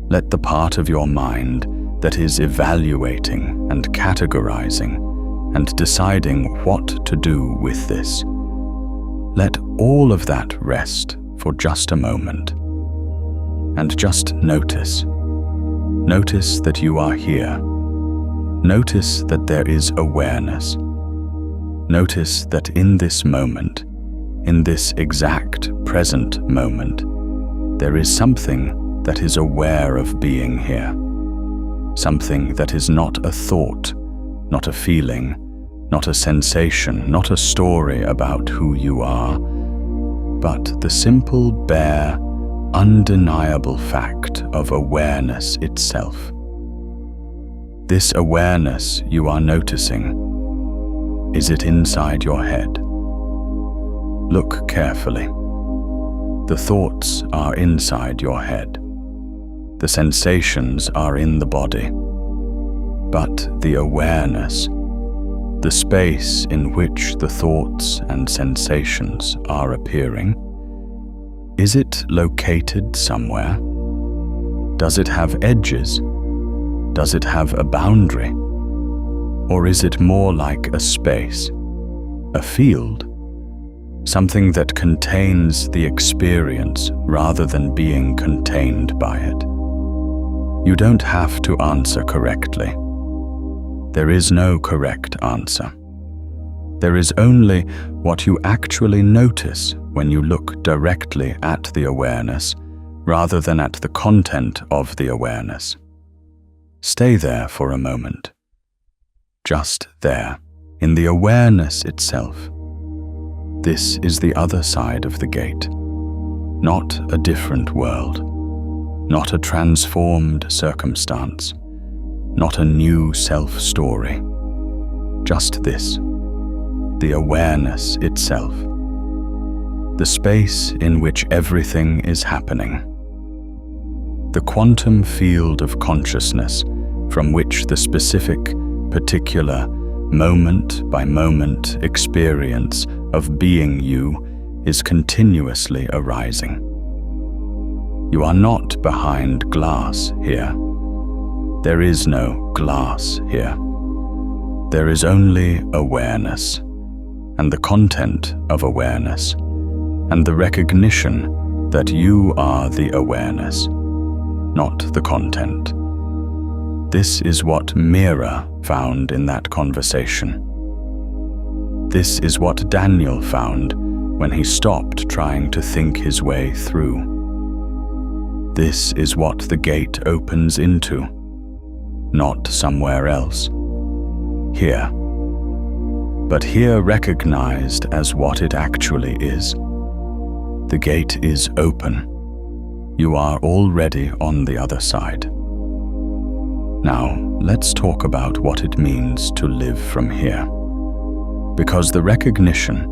Let the part of your mind that is evaluating and categorizing and deciding what to do with this. Let all of that rest for just a moment. And just notice. Notice that you are here. Notice that there is awareness. Notice that in this moment, in this exact present moment, there is something that is aware of being here. Something that is not a thought, not a feeling, not a sensation, not a story about who you are, but the simple, bare, undeniable fact of awareness itself. This awareness you are noticing, is it inside your head? Look carefully. The thoughts are inside your head. The sensations are in the body. But the awareness, the space in which the thoughts and sensations are appearing, is it located somewhere? Does it have edges? Does it have a boundary? Or is it more like a space, a field, something that contains the experience rather than being contained by it? You don't have to answer correctly. There is no correct answer. There is only what you actually notice when you look directly at the awareness rather than at the content of the awareness. Stay there for a moment. Just there, in the awareness itself. This is the other side of the gate. Not a different world. Not a transformed circumstance. Not a new self-story. Just this. The awareness itself. The space in which everything is happening. The quantum field of consciousness from which the specific, particular, moment-by-moment experience of being you is continuously arising. You are not behind glass here. There is no glass here. There is only awareness, and the content of awareness, and the recognition that you are the awareness, not the content. This is what Mira found in that conversation. This is what Daniel found when he stopped trying to think his way through. This is what the gate opens into, not somewhere else. Here. But here recognized as what it actually is. The gate is open. You are already on the other side. Now, let's talk about what it means to live from here. Because the recognition,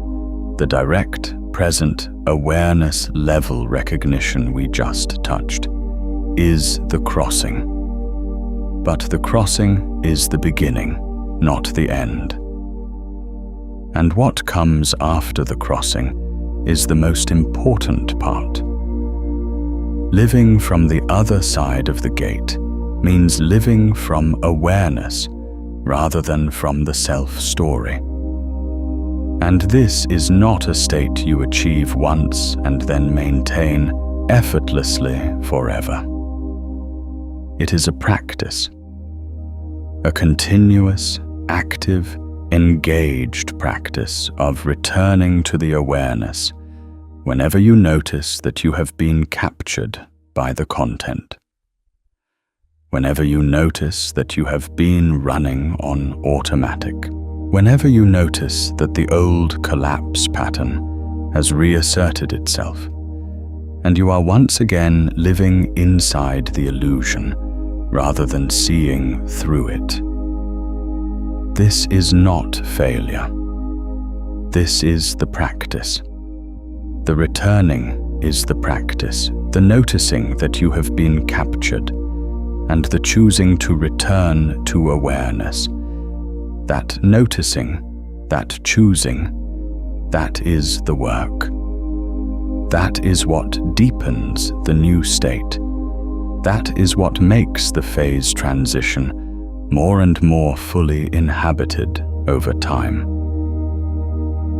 the direct, present, awareness level recognition we just touched, is the crossing. But the crossing is the beginning, not the end. And what comes after the crossing is the most important part. Living from the other side of the gate means living from awareness rather than from the self-story. And this is not a state you achieve once and then maintain effortlessly forever. It is a practice. a continuous, active, engaged practice of returning to the awareness whenever you notice that you have been captured by the content. Whenever you notice that you have been running on automatic. Whenever you notice that the old collapse pattern has reasserted itself, and you are once again living inside the illusion rather than seeing through it. This is not failure. This is the practice. The returning is the practice, the noticing that you have been captured, and the choosing to return to awareness. That noticing, that choosing, that is the work. That is what deepens the new state. That is what makes the phase transition more and more fully inhabited over time.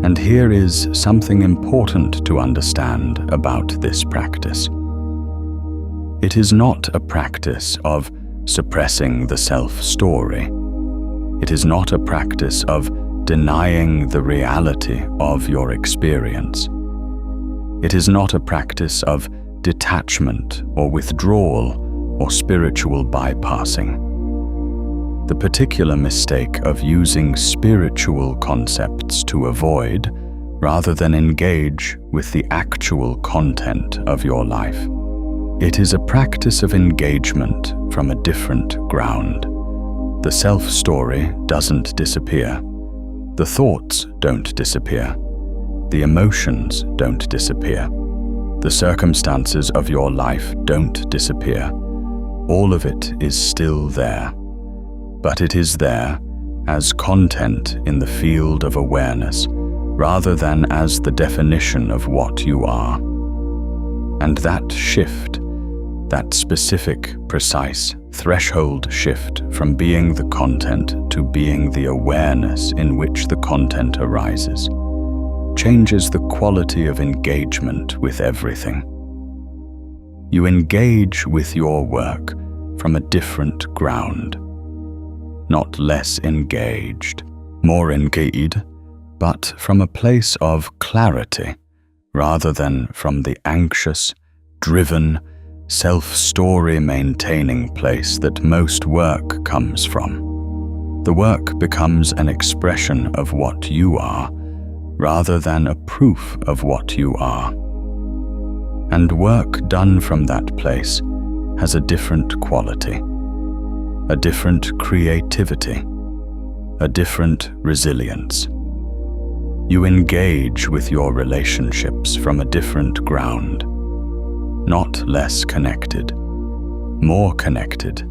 And here is something important to understand about this practice. It is not a practice of suppressing the self-story. It is not a practice of denying the reality of your experience. It is not a practice of detachment or withdrawal or spiritual bypassing. The particular mistake of using spiritual concepts to avoid rather than engage with the actual content of your life. It is a practice of engagement from a different ground. The self-story doesn't disappear. The thoughts don't disappear. The emotions don't disappear. The circumstances of your life don't disappear. All of it is still there. But it is there as content in the field of awareness, rather than as the definition of what you are. And that shift, that specific, precise threshold shift from being the content to being the awareness in which the content arises, changes the quality of engagement with everything. You engage with your work from a different ground. Not less engaged, more engaged, but from a place of clarity, rather than from the anxious, driven, self-story maintaining place that most work comes from. The work becomes an expression of what you are, rather than a proof of what you are. And work done from that place has a different quality, a different creativity, a different resilience. You engage with your relationships from a different ground, not less connected, more connected,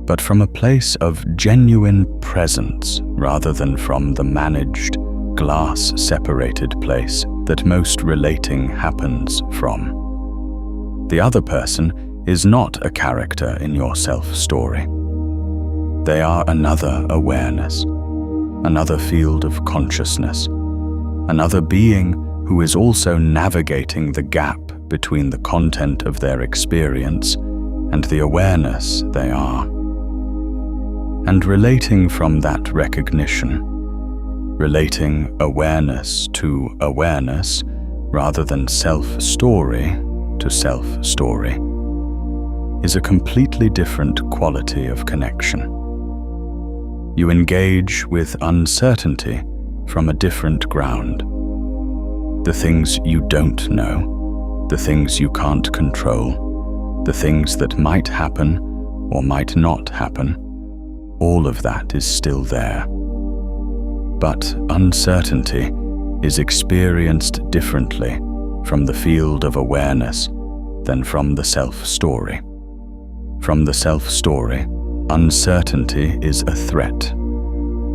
but from a place of genuine presence rather than from the managed, glass-separated place that most relating happens from. The other person is not a character in your self-story. They are another awareness, another field of consciousness, another being who is also navigating the gap between the content of their experience and the awareness they are. And relating from that recognition, relating awareness to awareness rather than self-story to self-story, is a completely different quality of connection. You engage with uncertainty from a different ground. The things you don't know, the things you can't control, the things that might happen or might not happen, all of that is still there. But uncertainty is experienced differently from the field of awareness than from the self-story. From the self-story, uncertainty is a threat,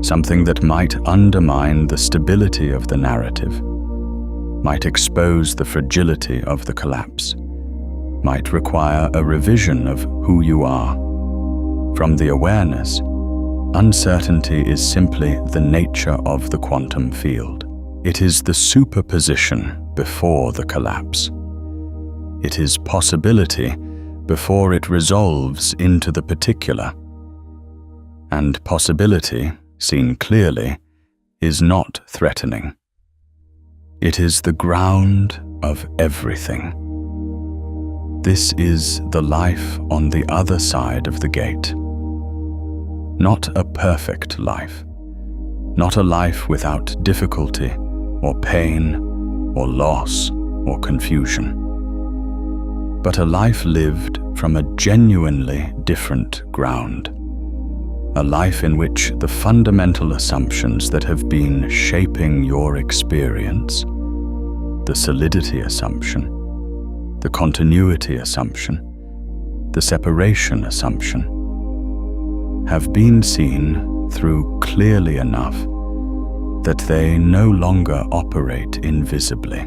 something that might undermine the stability of the narrative, might expose the fragility of the collapse, might require a revision of who you are. From the awareness, uncertainty is simply the nature of the quantum field. It is the superposition before the collapse. It is possibility before it resolves into the particular. And possibility, seen clearly, is not threatening. It is the ground of everything. This is the life on the other side of the gate. Not a perfect life, not a life without difficulty or pain or loss or confusion, but a life lived from a genuinely different ground, a life in which the fundamental assumptions that have been shaping your experience, the solidity assumption, the continuity assumption, the separation assumption, have been seen through clearly enough that they no longer operate invisibly.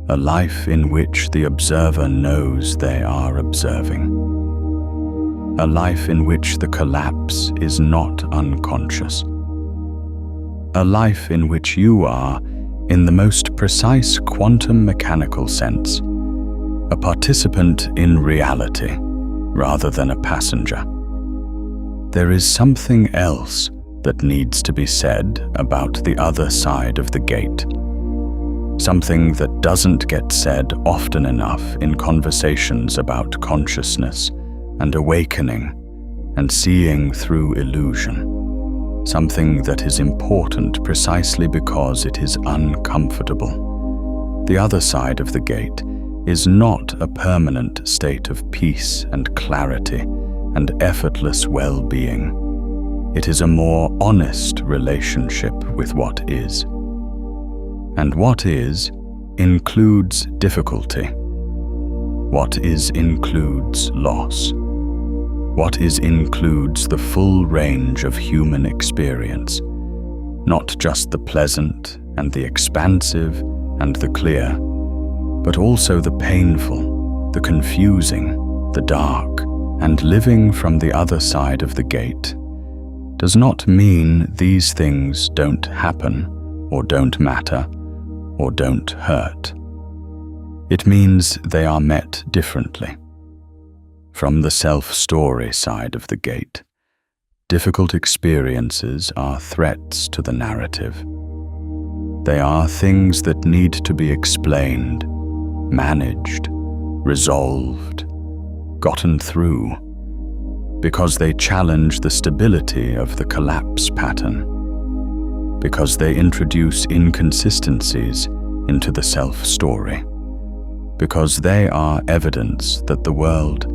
A life in which the observer knows they are observing. A life in which the collapse is not unconscious. A life in which you are, in the most precise quantum mechanical sense, a participant in reality rather than a passenger. There is something else that needs to be said about the other side of the gate. Something that doesn't get said often enough in conversations about consciousness and awakening and seeing through illusion. Something that is important precisely because it is uncomfortable. The other side of the gate is not a permanent state of peace and clarity and effortless well-being. It is a more honest relationship with what is. And what is includes difficulty. What is includes loss. What is includes the full range of human experience, not just the pleasant and the expansive and the clear, but also the painful, the confusing, the dark. And living from the other side of the gate does not mean these things don't happen or don't matter or don't hurt. It means they are met differently. From the self-story side of the gate, difficult experiences are threats to the narrative. They are things that need to be explained, managed, resolved, gotten through, because they challenge the stability of the collapse pattern, because they introduce inconsistencies into the self-story, because they are evidence that the world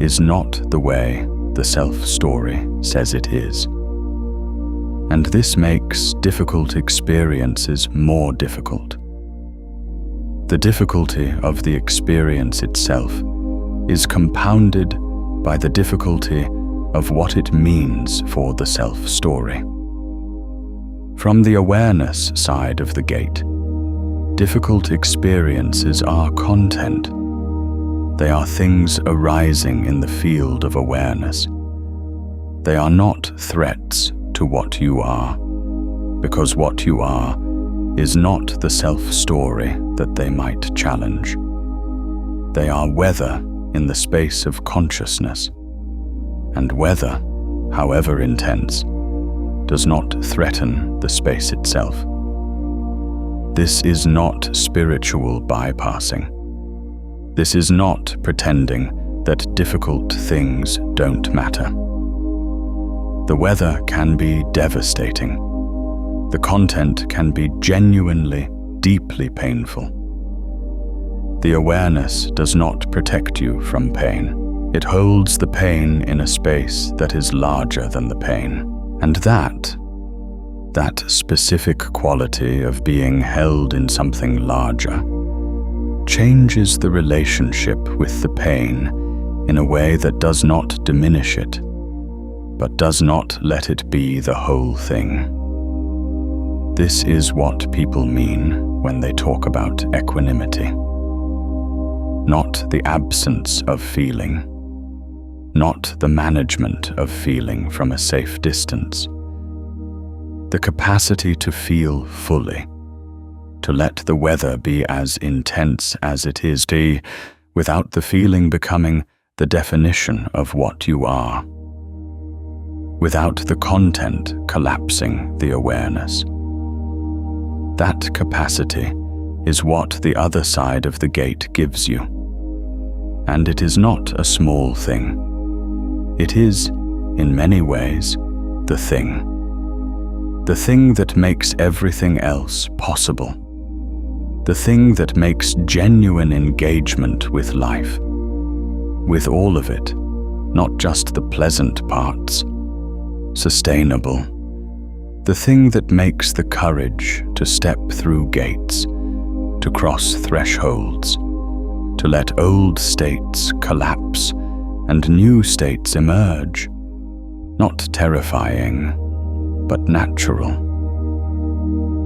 is not the way the self-story says it is. And this makes difficult experiences more difficult. The difficulty of the experience itself is compounded by the difficulty of what it means for the self-story. From the awareness side of the gate, difficult experiences are content. They are things arising in the field of awareness. They are not threats to what you are, because what you are is not the self-story that they might challenge. They are weather in the space of consciousness, and weather, however intense, does not threaten the space itself. This is not spiritual bypassing. This is not pretending that difficult things don't matter. The weather can be devastating. The content can be genuinely, deeply painful. The awareness does not protect you from pain. It holds the pain in a space that is larger than the pain. And that specific quality of being held in something larger, changes the relationship with the pain in a way that does not diminish it, but does not let it be the whole thing. This is what people mean when they talk about equanimity. Not the absence of feeling, not the management of feeling from a safe distance. The capacity to feel fully, to let the weather be as intense as it is, without the feeling becoming the definition of what you are. without the content collapsing the awareness. That capacity is what the other side of the gate gives you. And it is not a small thing. It is, in many ways, the thing. The thing that makes everything else possible. The thing that makes genuine engagement with life. With all of it, not just the pleasant parts. Sustainable. The thing that makes the courage to step through gates, to cross thresholds, to let old states collapse and new states emerge, not terrifying, but natural.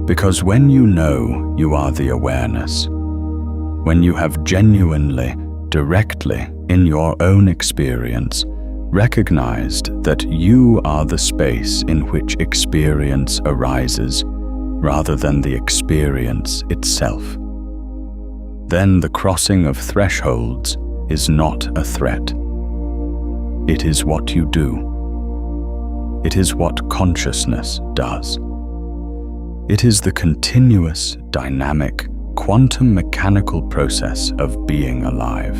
Because when you know you are the awareness, when you have genuinely, directly, in your own experience, recognized that you are the space in which experience arises rather than the experience itself, then the crossing of thresholds is not a threat. It is what you do. It is what consciousness does. It is the continuous, dynamic, quantum mechanical process of being alive.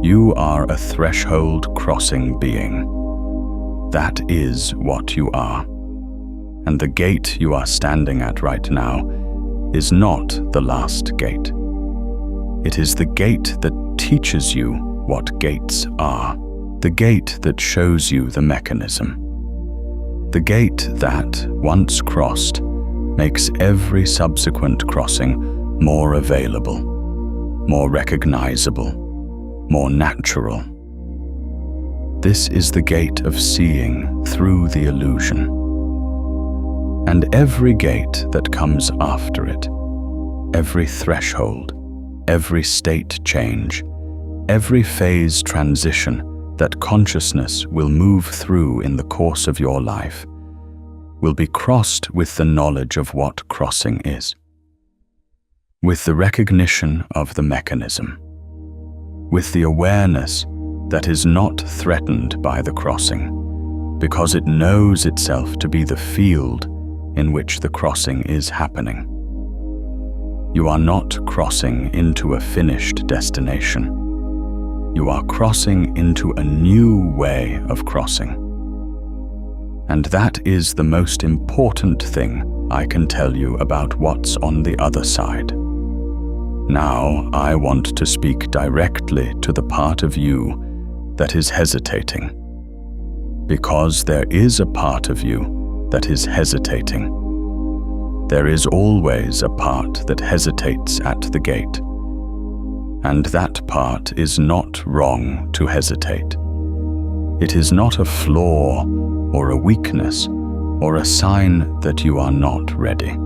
You are a threshold-crossing being. That is what you are. And the gate you are standing at right now is not the last gate. It is the gate that teaches you what gates are. The gate that shows you the mechanism. The gate that, once crossed, makes every subsequent crossing more available, more recognizable, more natural. This is the gate of seeing through the illusion. And every gate that comes after it, every threshold, every state change, every phase transition that consciousness will move through in the course of your life, will be crossed with the knowledge of what crossing is, with the recognition of the mechanism, with the awareness that is not threatened by the crossing, because it knows itself to be the field in which the crossing is happening. You are not crossing into a finished destination. You are crossing into a new way of crossing. And that is the most important thing I can tell you about what's on the other side. Now I want to speak directly to the part of you that is hesitating. Because there is a part of you that is hesitating. There is always a part that hesitates at the gate. And that part is not wrong to hesitate. It is not a flaw or a weakness or a sign that you are not ready.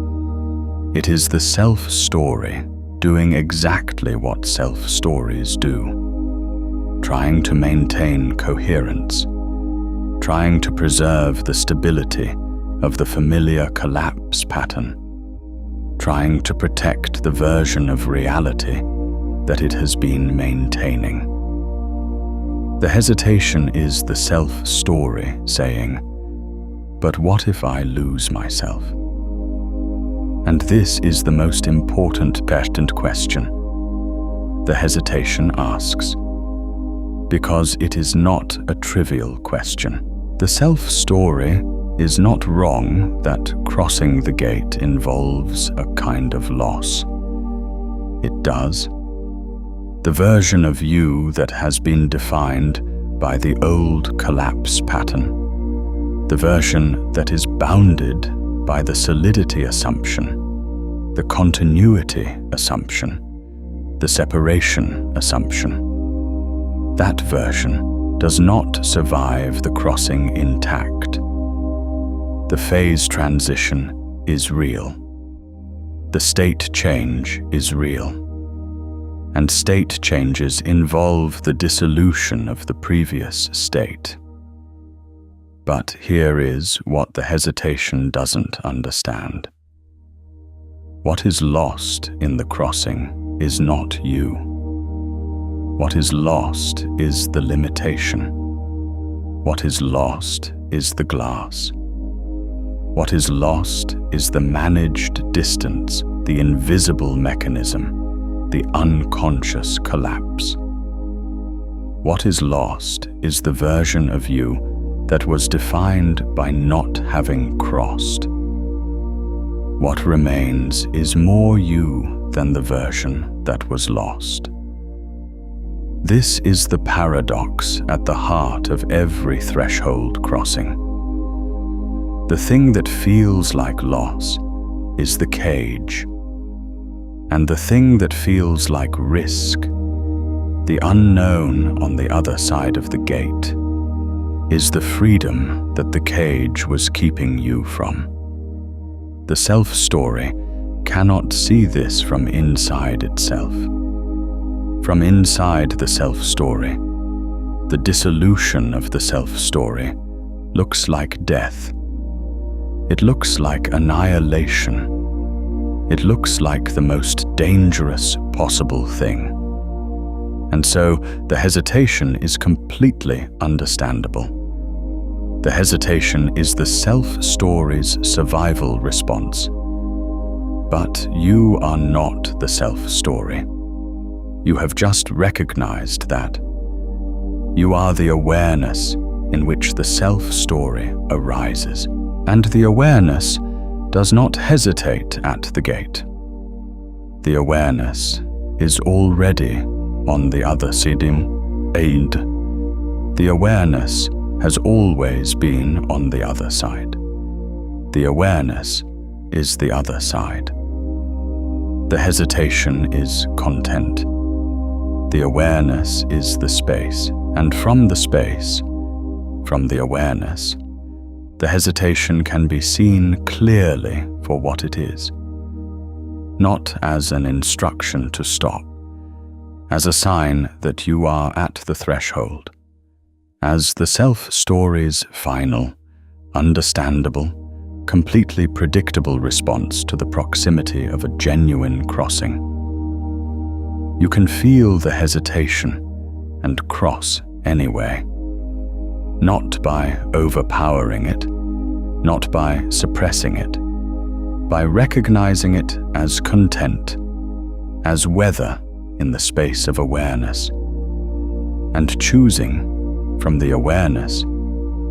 It is the self-story doing exactly what self-stories do, trying to maintain coherence, trying to preserve the stability of the familiar collapse pattern, trying to protect the version of reality that it has been maintaining. The hesitation is the self-story saying, "But what if I lose myself?" And this is the most important question the hesitation asks, because it is not a trivial question. The self-story is not wrong that crossing the gate involves a kind of loss. It does. The version of you that has been defined by the old collapse pattern, the version that is bounded by the solidity assumption, the continuity assumption, the separation assumption. That version does not survive the crossing intact. The phase transition is real. The state change is real. And state changes involve the dissolution of the previous state. But here is what the hesitation doesn't understand. What is lost in the crossing is not you. What is lost is the limitation. What is lost is the glass. What is lost is the managed distance, the invisible mechanism, the unconscious collapse. What is lost is the version of you that was defined by not having crossed. What remains is more you than the version that was lost. This is the paradox at the heart of every threshold crossing. The thing that feels like loss is the cage, and the thing that feels like risk, the unknown on the other side of the gate, is the freedom that the cage was keeping you from. The self-story cannot see this from inside itself. From inside the self-story, the dissolution of the self-story looks like death. It looks like annihilation. It looks like the most dangerous possible thing. And so the hesitation is completely understandable. The hesitation is the self-story's survival response. But you are not the self-story. You have just recognized that. You are the awareness in which the self-story arises. And the awareness does not hesitate at the gate. The awareness is already on the other side. The awareness has always been on the other side. The awareness is the other side. The hesitation is content. The awareness is the space, and from the space, from the awareness, the hesitation can be seen clearly for what it is, not as an instruction to stop, as a sign that you are at the threshold, as the self-story's final, understandable, completely predictable response to the proximity of a genuine crossing. You can feel the hesitation and cross anyway, not by overpowering it, not by suppressing it, by recognizing it as content, as weather in the space of awareness, and choosing from the awareness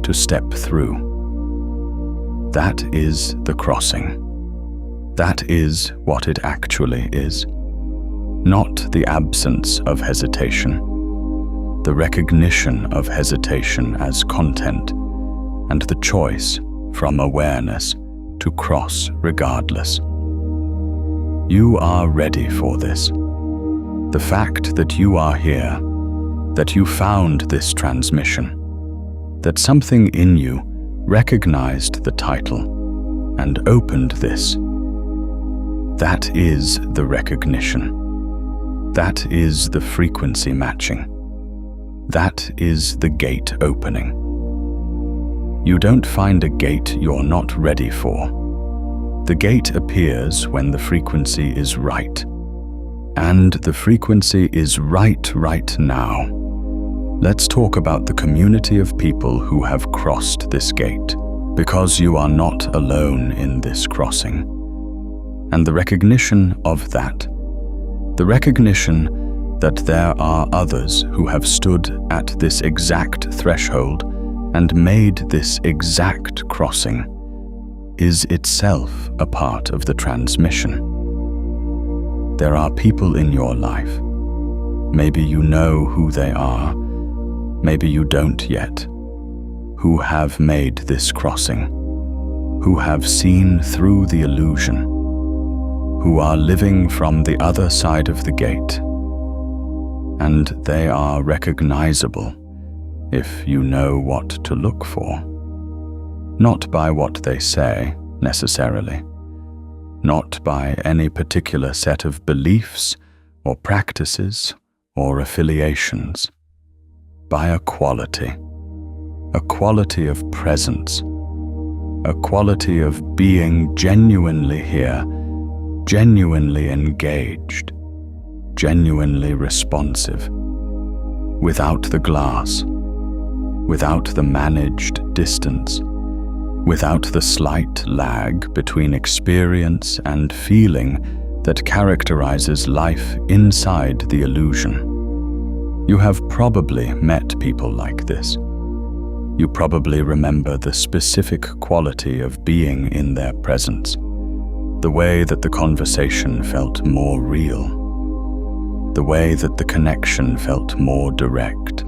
to step through. That is the crossing. That is what it actually is. Not the absence of hesitation, the recognition of hesitation as content, and the choice from awareness to cross regardless. You are ready for this. The fact that you are here, that you found this transmission, that something in you recognized the title and opened this, that is the recognition. That is the frequency matching. That is the gate opening. You don't find a gate you're not ready for. The gate appears when the frequency is right. And the frequency is right now. Let's talk about the community of people who have crossed this gate, because you are not alone in this crossing. And the recognition of that, the recognition that there are others who have stood at this exact threshold and made this exact crossing, is itself a part of the transmission. There are people in your life. Maybe you know who they are, maybe you don't yet, who have made this crossing, who have seen through the illusion, who are living from the other side of the gate. And they are recognizable if you know what to look for. Not by what they say, necessarily. Not by any particular set of beliefs or practices or affiliations. By a quality of presence, a quality of being genuinely here, genuinely engaged, genuinely responsive, without the glass, without the managed distance, without the slight lag between experience and feeling that characterizes life inside the illusion. You have probably met people like this. You probably remember the specific quality of being in their presence, the way that the conversation felt more real, the way that the connection felt more direct,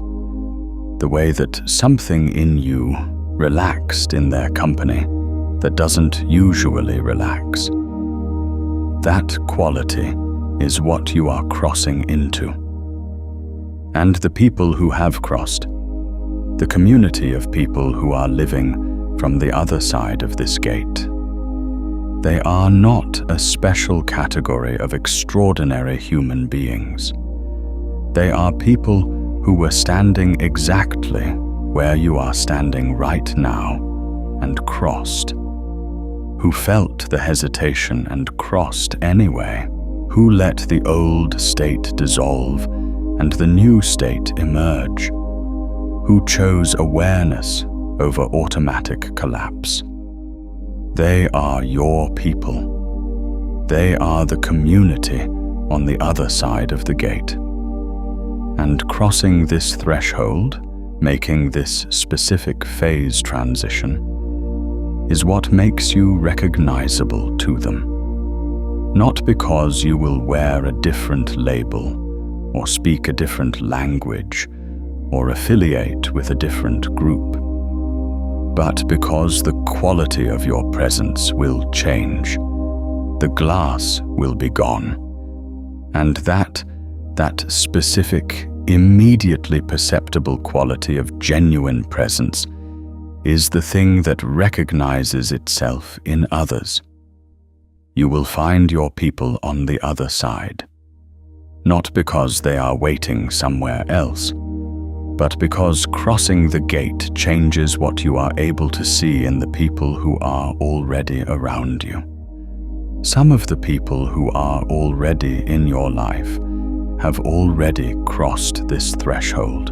the way that something in you relaxed in their company that doesn't usually relax. That quality is what you are crossing into. And the people who have crossed, the community of people who are living from the other side of this gate, they are not a special category of extraordinary human beings. They are people who were standing exactly where you are standing right now and crossed, who felt the hesitation and crossed anyway, who let the old state dissolve and the new state emerge, who chose awareness over automatic collapse. They are your people. They are the community on the other side of the gate. And crossing this threshold, making this specific phase transition, is what makes you recognizable to them. Not because you will wear a different label, or speak a different language, or affiliate with a different group, but because the quality of your presence will change. The glass will be gone, and that specific, immediately perceptible quality of genuine presence is the thing that recognizes itself in others. You will find your people on the other side, not because they are waiting somewhere else, but because crossing the gate changes what you are able to see in the people who are already around you. Some of the people who are already in your life have already crossed this threshold.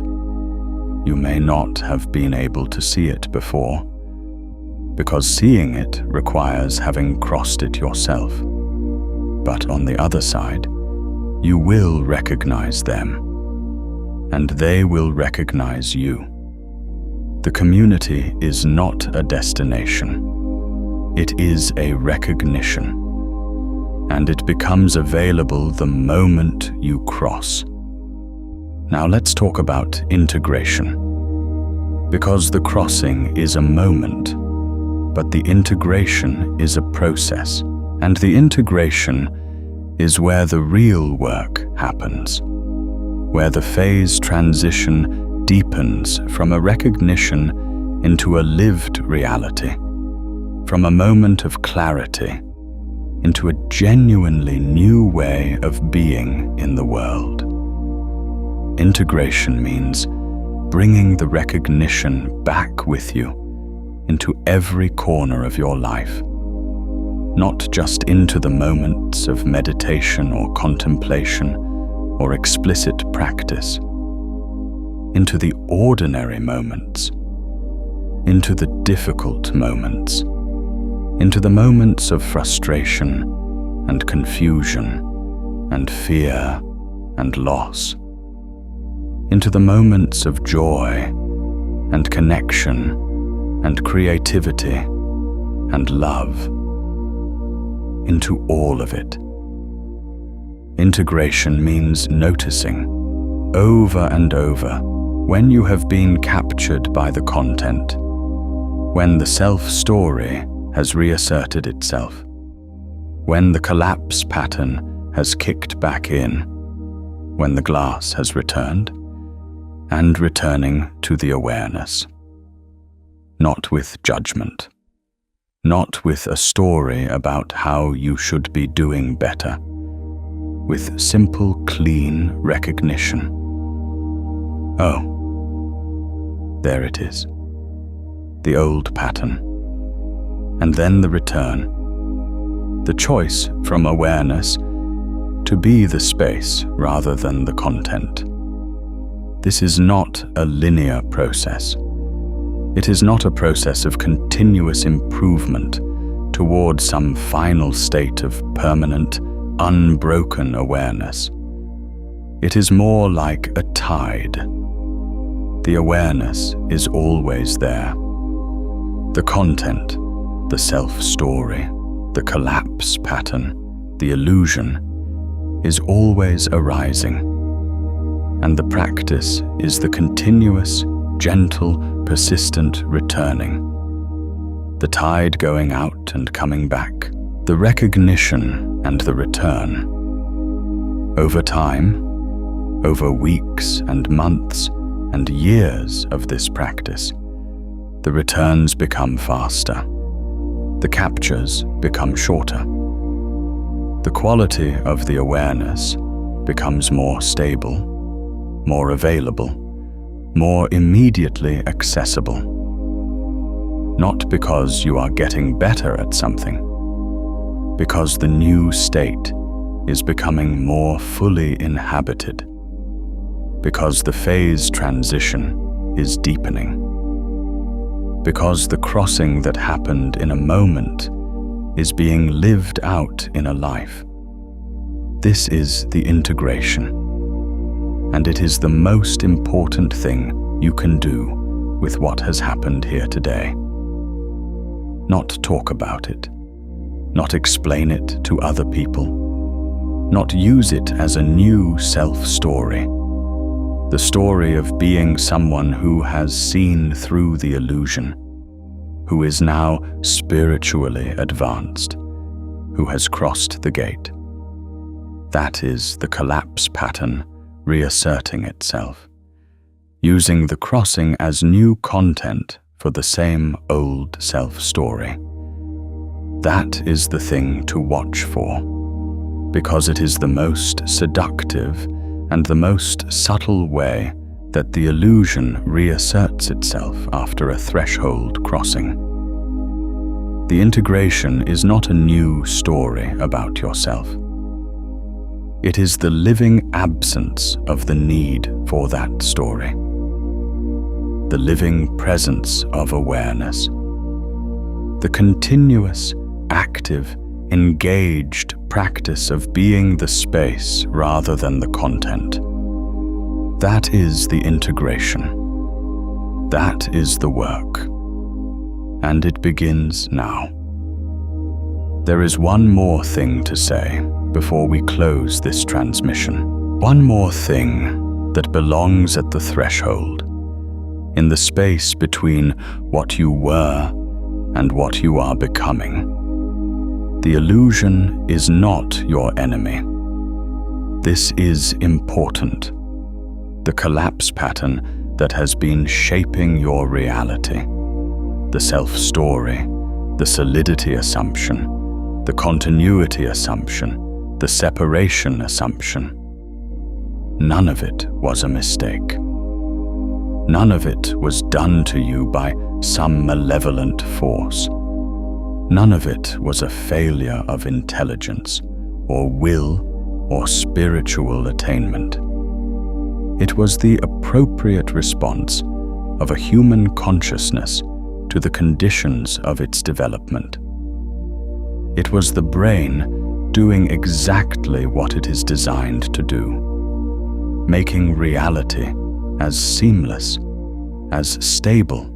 You may not have been able to see it before, because seeing it requires having crossed it yourself. But on the other side, you will recognize them, and they will recognize you. The community is not a destination. It is a recognition, and it becomes available the moment you cross. Now let's talk about integration, because the crossing is a moment, but the integration is a process, and the integration is where the real work happens, where the phase transition deepens from a recognition into a lived reality, from a moment of clarity into a genuinely new way of being in the world. Integration means bringing the recognition back with you into every corner of your life, not just into the moments of meditation or contemplation or explicit practice, into the ordinary moments, into the difficult moments, into the moments of frustration and confusion and fear and loss, into the moments of joy and connection and creativity and love, into all of it. Integration means noticing, over and over, when you have been captured by the content, when the self-story has reasserted itself, when the collapse pattern has kicked back in, when the glass has returned, and returning to the awareness. Not with judgment, not with a story about how you should be doing better, with simple, clean recognition. Oh, there it is, the old pattern, and then the return, the choice from awareness to be the space rather than the content. This is not a linear process. It is not a process of continuous improvement towards some final state of permanent, unbroken awareness. It is more like a tide. The awareness is always there. The content, the self-story, the collapse pattern, the illusion, is always arising. And the practice is the continuous, gentle, persistent returning. The tide going out and coming back, the recognition and the return. Over time, over weeks and months and years of this practice, the returns become faster. The captures become shorter. The quality of the awareness becomes more stable, more available, more immediately accessible. Not because you are getting better at something, because the new state is becoming more fully inhabited, because the phase transition is deepening, because the crossing that happened in a moment is being lived out in a life. This is the integration, and it is the most important thing you can do with what has happened here today. Not talk about it, not explain it to other people, not use it as a new self-story, the story of being someone who has seen through the illusion, who is now spiritually advanced, who has crossed the gate. That is the collapse pattern reasserting itself, using the crossing as new content for the same old self-story. That is the thing to watch for, because it is the most seductive and the most subtle way that the illusion reasserts itself after a threshold crossing. The integration is not a new story about yourself. It is the living absence of the need for that story. The living presence of awareness. The continuous, active, engaged practice of being the space rather than the content. That is the integration. That is the work. And it begins now. There is one more thing to say before we close this transmission. One more thing that belongs at the threshold, in the space between what you were and what you are becoming. The illusion is not your enemy. This is important. The collapse pattern that has been shaping your reality. The self-story, the solidity assumption, the continuity assumption, the separation assumption. None of it was a mistake. None of it was done to you by some malevolent force. None of it was a failure of intelligence, or will, or spiritual attainment. It was the appropriate response of a human consciousness to the conditions of its development. It was the brain doing exactly what it is designed to do, making reality as seamless, as stable,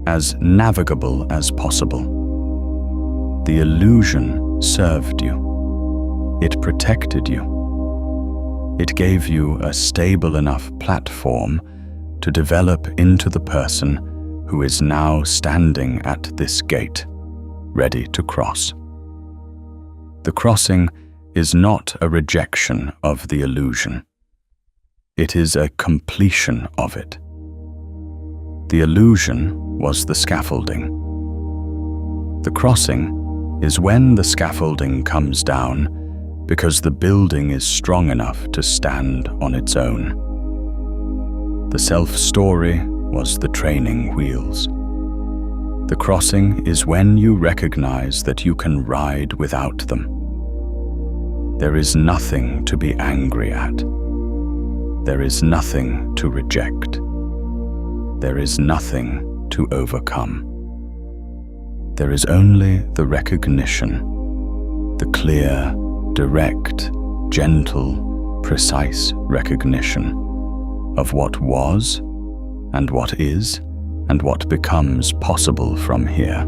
as navigable as possible. The illusion served you. It protected you. It gave you a stable enough platform to develop into the person who is now standing at this gate, ready to cross. The crossing is not a rejection of the illusion. It is a completion of it. The illusion was the scaffolding. The crossing is when the scaffolding comes down because the building is strong enough to stand on its own. The self-story was the training wheels. The crossing is when you recognize that you can ride without them. There is nothing to be angry at. There is nothing to reject. There is nothing to overcome. There is only the recognition, the clear, direct, gentle, precise recognition of what was and what is and what becomes possible from here.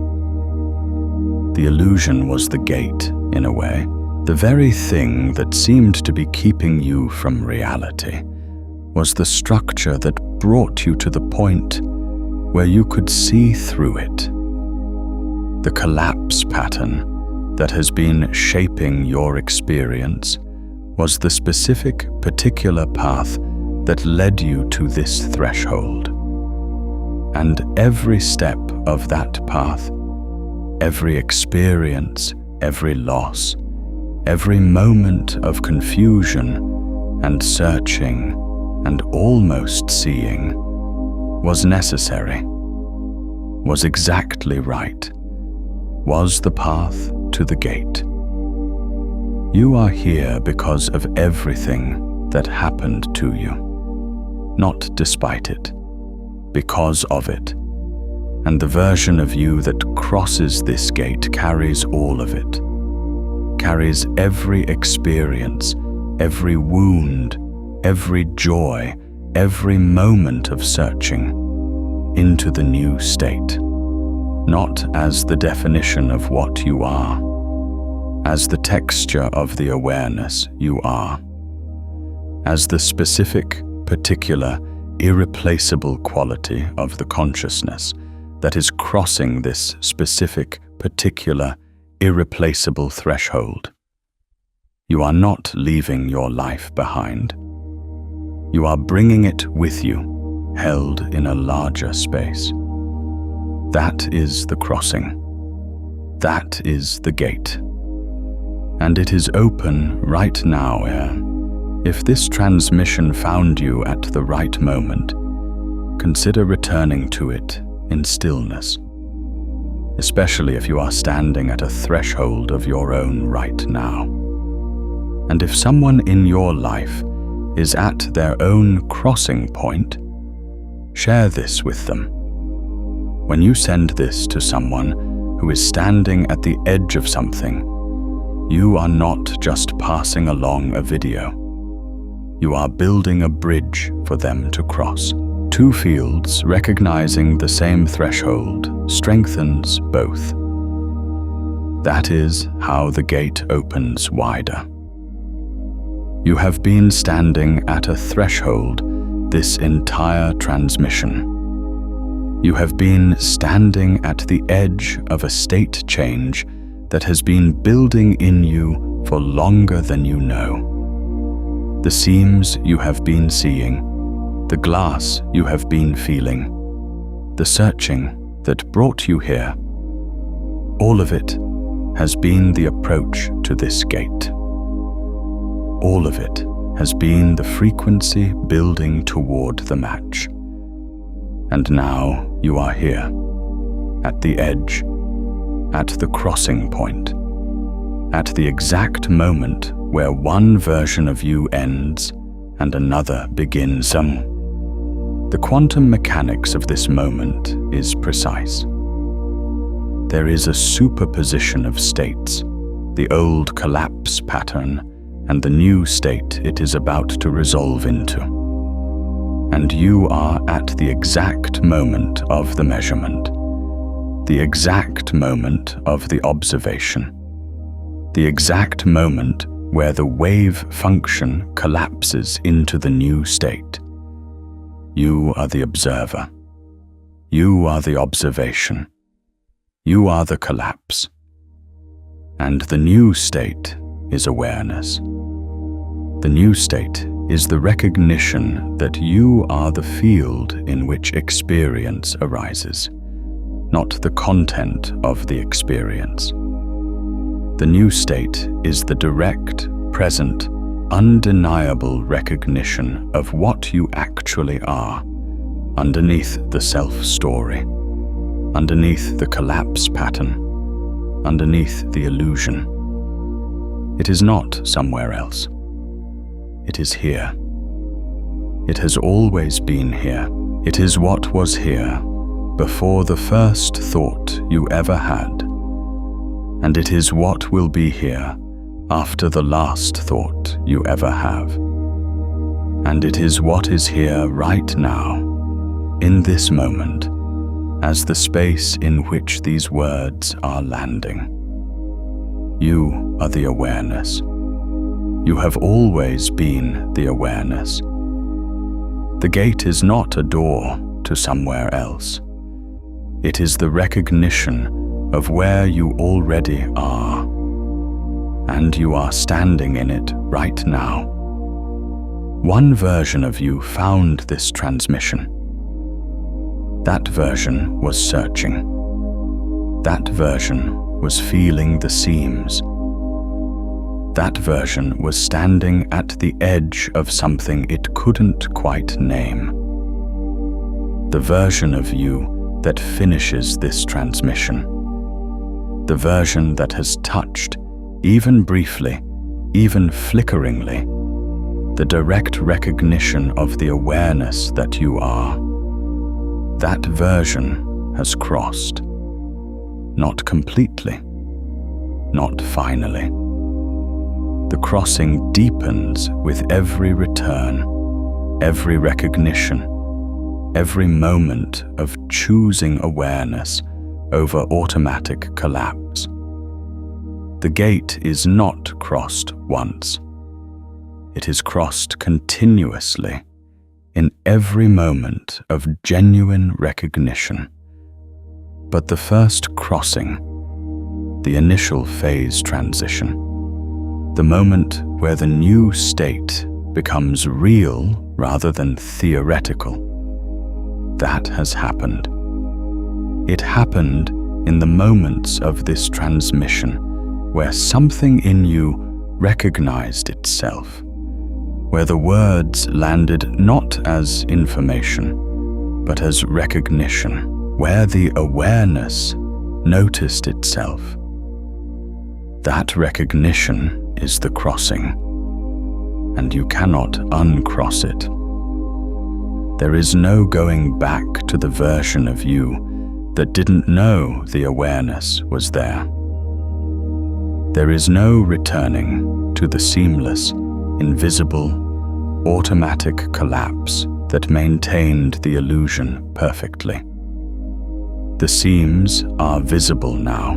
The illusion was the gate, in a way, the very thing that seemed to be keeping you from reality was the structure that brought you to the point where you could see through it. The collapse pattern that has been shaping your experience was the specific, particular path that led you to this threshold. And every step of that path, every experience, every loss, every moment of confusion and searching and almost seeing was necessary, was exactly right, was the path to the gate. You are here because of everything that happened to you, not despite it, because of it. And the version of you that crosses this gate carries all of it, carries every experience, every wound, every joy, every moment of searching into the new state, not as the definition of what you are, as the texture of the awareness you are, as the specific, particular, irreplaceable quality of the consciousness that is crossing this specific, particular, irreplaceable threshold. You are not leaving your life behind. You are bringing it with you, held in a larger space. That is the crossing. That is the gate. And it is open right now, If this transmission found you at the right moment, consider returning to it in stillness, especially if you are standing at a threshold of your own right now. And if someone in your life is at their own crossing point, share this with them. When you send this to someone who is standing at the edge of something, you are not just passing along a video. You are building a bridge for them to cross. Two fields recognizing the same threshold strengthens both. That is how the gate opens wider. You have been standing at a threshold this entire transmission. You have been standing at the edge of a state change that has been building in you for longer than you know. The seams you have been seeing, the glass you have been feeling, the searching that brought you here, all of it has been the approach to this gate. All of it has been the frequency building toward the match. And now you are here, at the edge, at the crossing point, at the exact moment where one version of you ends and another begins. The quantum mechanics of this moment is precise. There is a superposition of states, the old collapse pattern and the new state it is about to resolve into. And you are at the exact moment of the measurement, the exact moment of the observation, the exact moment where the wave function collapses into the new state. You are the observer. You are the observation. You are the collapse. And the new state is awareness. The new state is the recognition that you are the field in which experience arises, not the content of the experience. The new state is the direct, present, undeniable recognition of what you actually are, underneath the self-story, underneath the collapse pattern, underneath the illusion. It is not somewhere else. It is here. It has always been here. It is what was here, before the first thought you ever had, and it is what will be here after the last thought you ever have. And it is what is here right now, in this moment, as the space in which these words are landing. You are the awareness. You have always been the awareness. The gate is not a door to somewhere else. It is the recognition of where you already are, and you are standing in it right now. One version of you found this transmission. That version was searching. That version was feeling the seams. That version was standing at the edge of something it couldn't quite name. The version of you that finishes this transmission. The version that has touched, even briefly, even flickeringly, the direct recognition of the awareness that you are. That version has crossed. Not completely, not finally. The crossing deepens with every return, every recognition, every moment of choosing awareness over automatic collapse. The gate is not crossed once. It is crossed continuously in every moment of genuine recognition. But the first crossing, the initial phase transition, the moment where the new state becomes real rather than theoretical, that has happened. It happened in the moments of this transmission where something in you recognized itself, where the words landed not as information, but as recognition, where the awareness noticed itself. That recognition is the crossing, and you cannot uncross it. There is no going back to the version of you that didn't know the awareness was there. There is no returning to the seamless, invisible, automatic collapse that maintained the illusion perfectly. The seams are visible now.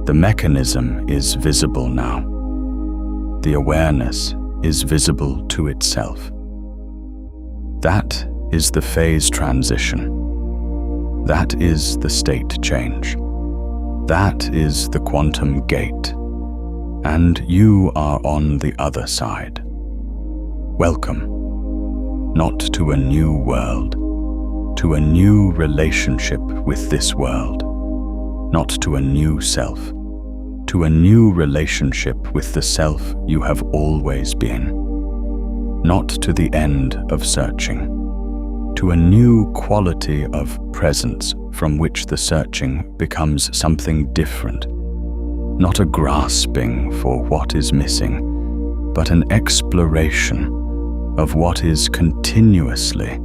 The mechanism is visible now. The awareness is visible to itself. That is the phase transition. That is the state change. That is the quantum gate. And you are on the other side. Welcome, not to a new world, to a new relationship with this world, not to a new self, to a new relationship with the self you have always been, not to the end of searching, to a new quality of presence from which the searching becomes something different, not a grasping for what is missing, but an exploration of what is continuously,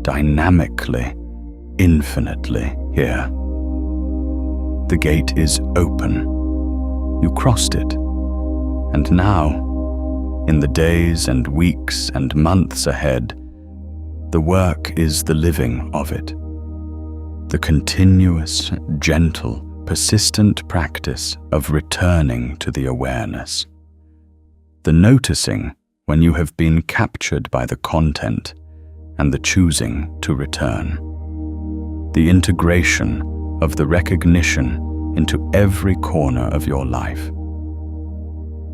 dynamically, infinitely here. The gate is open. You crossed it. And now, in the days and weeks and months ahead, the work is the living of it. The continuous, gentle, persistent practice of returning to the awareness. The noticing when you have been captured by the content and the choosing to return. The integration of the recognition into every corner of your life.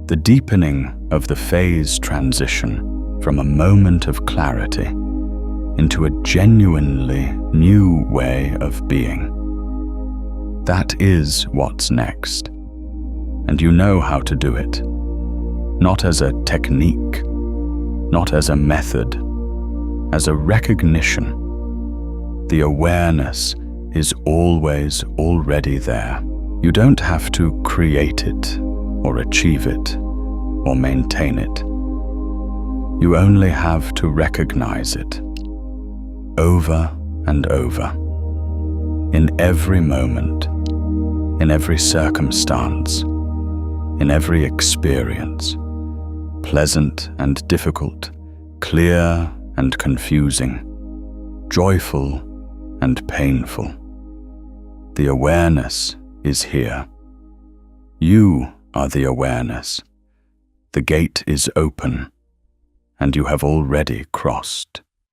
The deepening of the phase transition from a moment of clarity into a genuinely new way of being. That is what's next, and you know how to do it. Not as a technique, not as a method, as a recognition. The awareness is always already there. You don't have to create it, or achieve it, or maintain it. You only have to recognize it, over and over, in every moment, in every circumstance, in every experience, pleasant and difficult, clear and confusing, joyful and painful. The awareness is here. You are the awareness. The gate is open, and you have already crossed.